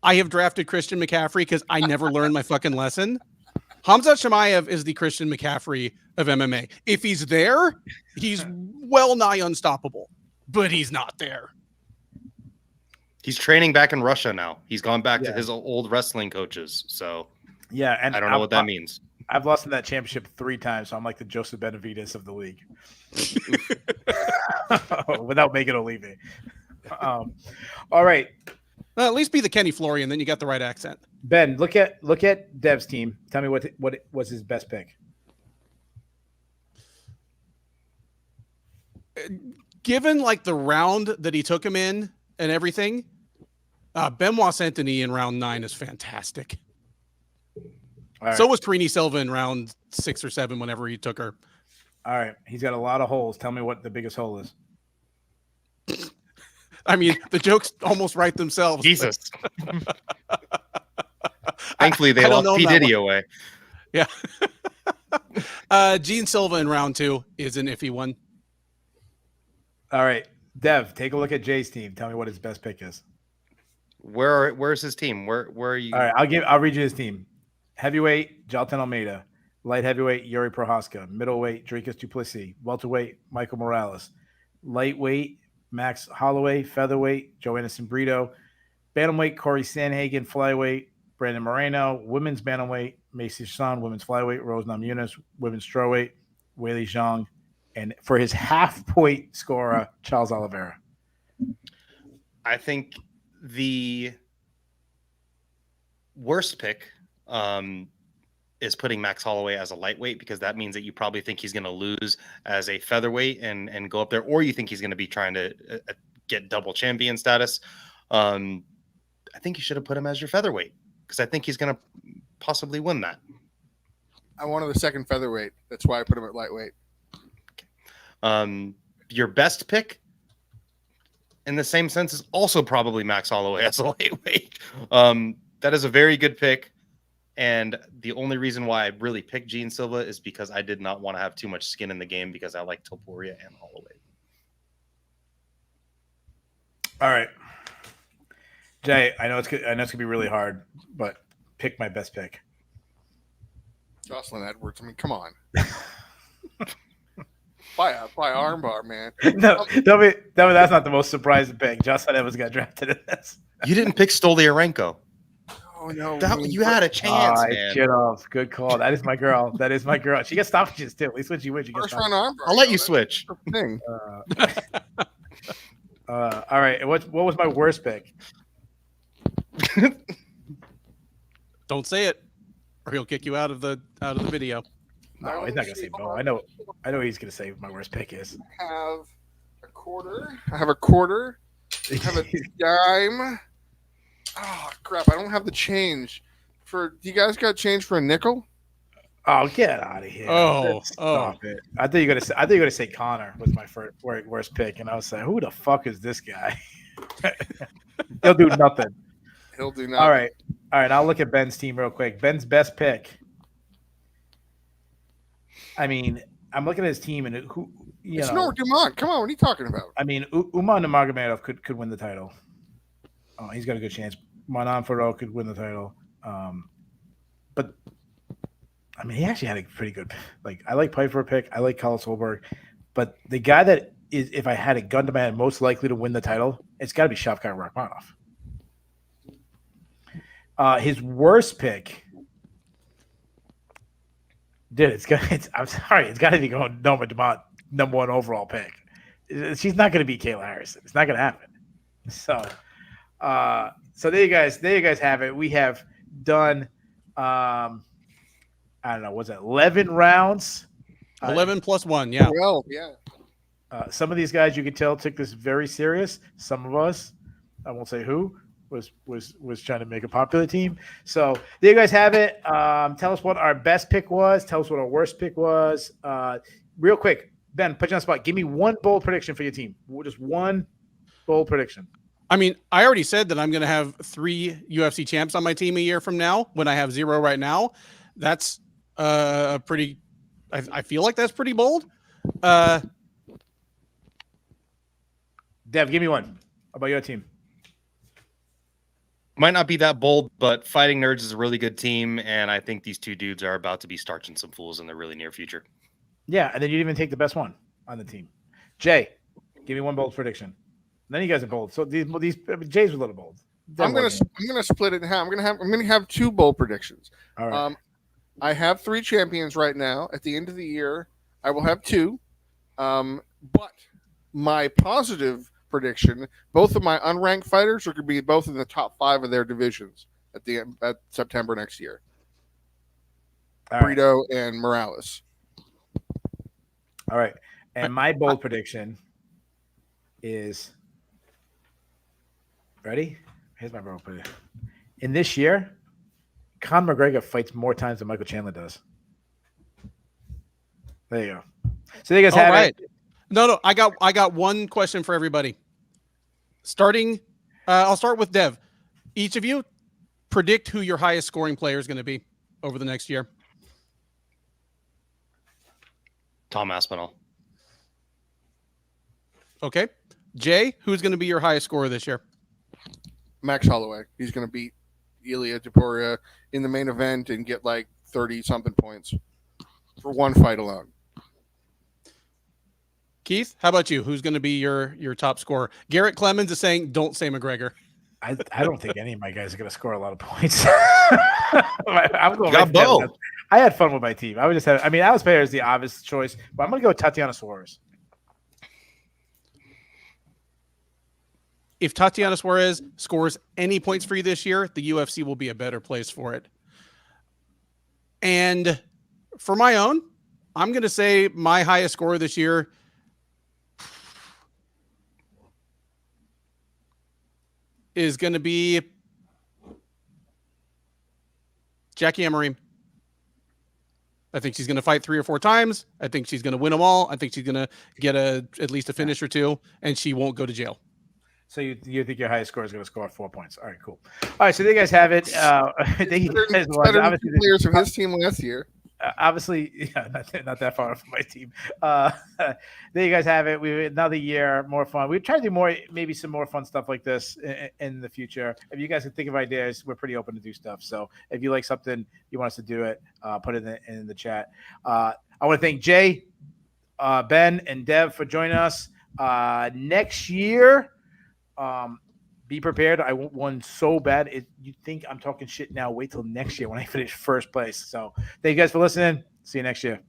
I have drafted Christian McCaffrey because I never learned my fucking lesson. Hamza Chimaev is the Christian McCaffrey of MMA. If he's there, he's well nigh unstoppable, but he's not there. He's training back in Russia now. He's gone back to his old wrestling coaches. So yeah, and I don't know what that means. I've lost in that championship 3 times, so I'm like the Joseph Benavidez of the league. Without making Olive. All right. Well, at least be the Kenny Florian, then you got the right accent. Ben, look at Dev's team. Tell me what was his best pick. Given like the round that he took him in and everything, Benoit Saint-Denis in round 9 is fantastic. All right. So was Trini Silva in round 6 or 7 whenever he took her. All right. He's got a lot of holes. Tell me what the biggest hole is. I mean, the jokes almost write themselves. Jesus. Thankfully, they lost P. Diddy away. Yeah. Gene Silva in round 2 is an iffy one. All right. Dev, take a look at Jay's team. Tell me what his best pick is. Where's his team? Where are you? All right. I'll read you his team. Heavyweight, Jalton Almeida. Light heavyweight, Yuri Prohaska. Middleweight, Dricus Duplessis. Welterweight, Michael Morales. Lightweight, Max Holloway. Featherweight, Joanna Brito. Bantamweight, Corey Sanhagen. Flyweight, Brandon Moreno. Women's bantamweight, Macy Son. Women's flyweight, Rose Namajunas. Women's strawweight, Weili Zhang. And for his half-point scorer, Charles Oliveira. I think the worst pick is putting Max Holloway as a lightweight, because that means that you probably think he's going to lose as a featherweight and go up there, or you think he's going to be trying to get double champion status. I think you should have put him as your featherweight, because I think he's going to possibly win that. I wanted the second featherweight. That's why I put him at lightweight. Your best pick, in the same sense, is also probably Max Holloway as a lightweight. That is a very good pick. And the only reason why I really picked Gene Silva is because I did not want to have too much skin in the game, because I like Topuria and Holloway. All right. Jay, I know it's gonna be really hard, but pick my best pick. Jocelyn Edwards. I mean, come on. Buy armbar, man. No, tell me that's not the most surprising pick. Jocelyn Evans got drafted in this. You didn't pick Stoliarenko. Oh no, You had a chance, man. Shit off. Good call. That is my girl. She gets stoppages too. At least when she wins, she gets first round armbar. I'll let you switch. Thing. All right. What was my worst pick? Don't say it, or he'll kick you out of the video. No, he's not gonna say Bo. I know he's gonna say my worst pick is. I have a quarter. I have a dime. Oh crap! I don't have the change. Do you guys got change for a nickel? Oh, get out of here! Stop it! I thought you were gonna say Connor was my worst pick, and I was like, who the fuck is this guy? He'll do nothing. He'll do nothing. All right. I'll look at Ben's team real quick. Ben's best pick. I mean, I'm looking at his team, and It's Noor Dumont. Come on, what are you talking about? I mean, Uman Nurmagomedov could win the title. Oh, he's got a good chance. Manan Farrell could win the title. But I mean, he actually had a pretty good. Like, I like Piper pick. I like Carlos Holberg, but the guy that is, if I had a gun to my head, most likely to win the title, it's got to be Shavkat Rakhmonov. His worst pick. Dude, I'm sorry. It's got to be going Noma Dumont, number 1 overall pick. She's not going to beat Kayla Harrison. It's not going to happen. So there you guys have it. We have done, I don't know, was it 11 rounds? 11 plus 1, yeah. Well, yeah. Some of these guys you could tell took this very serious. Some of us, I won't say who, was trying to make a popular team. So there you guys have it. Tell us what our best pick was. Tell us what our worst pick was. Real quick, Ben, put you on the spot. Give me one bold prediction for your team. Just one bold prediction. I mean, I already said that I'm going to have 3 UFC champs on my team a year from now when I have 0 right now. That's a pretty – I feel like that's pretty bold. Dev, give me one. How about your team? Might not be that bold, but Fighting Nerds is a really good team, and I think these 2 dudes are about to be starching some fools in the really near future. Yeah, and then you didn't even take the best one on the team. Jay, give me one bold prediction. And then you guys are bold. So these Jay's a little bold. I'm gonna split it in half. I'm gonna have 2 bold predictions. All right. I have 3 champions right now. At the end of the year, I will have 2. But my positive prediction. Both of my unranked fighters are going to be both in the top 5 of their divisions at September next year. All right. Brito and Morales. All right. And my bold prediction is ready. Here's my bold prediction. In this year, Conor McGregor fights more times than Michael Chandler does. There you go. So you guys have it. No. I got one question for everybody. Starting, I'll start with Dev. Each of you predict who your highest scoring player is going to be over the next year. Tom Aspinall. Okay. Jay, who's going to be your highest scorer this year? Max Holloway. He's going to beat Ilia Topuria in the main event and get like 30-something points for one fight alone. Keith, how about you? Who's going to be your top scorer? Garrett Clemens is saying, don't say McGregor. I don't think any of my guys are going to score a lot of points. I'm going Got both. I had fun with my team. Alice Bayer is the obvious choice, but I'm going to go with Tatiana Suarez. If Tatiana Suarez scores any points for you this year, the UFC will be a better place for it. And for my own, I'm going to say my highest scorer this year is going to be Jackie Amorim. I think she's going to fight 3 or 4 times. I think she's going to win them all. I think she's going to get at least a finish or 2, and she won't go to jail. So you think your highest score is going to score 4 points? All right, cool. All right, so there you guys have it. Better players from his team last year. Obviously, yeah, not that far from my team. There you guys have it. We another year, more fun. We try to do maybe some more fun stuff like this in the future. If you guys can think of ideas, we're pretty open to do stuff. So if you like something, you want us to do it, put it in the chat. I want to thank Jay, Ben, and Dev for joining us. Next year, be prepared. I want one so bad. You think I'm talking shit now? Wait till next year when I finish first place. So thank you guys for listening. See you next year.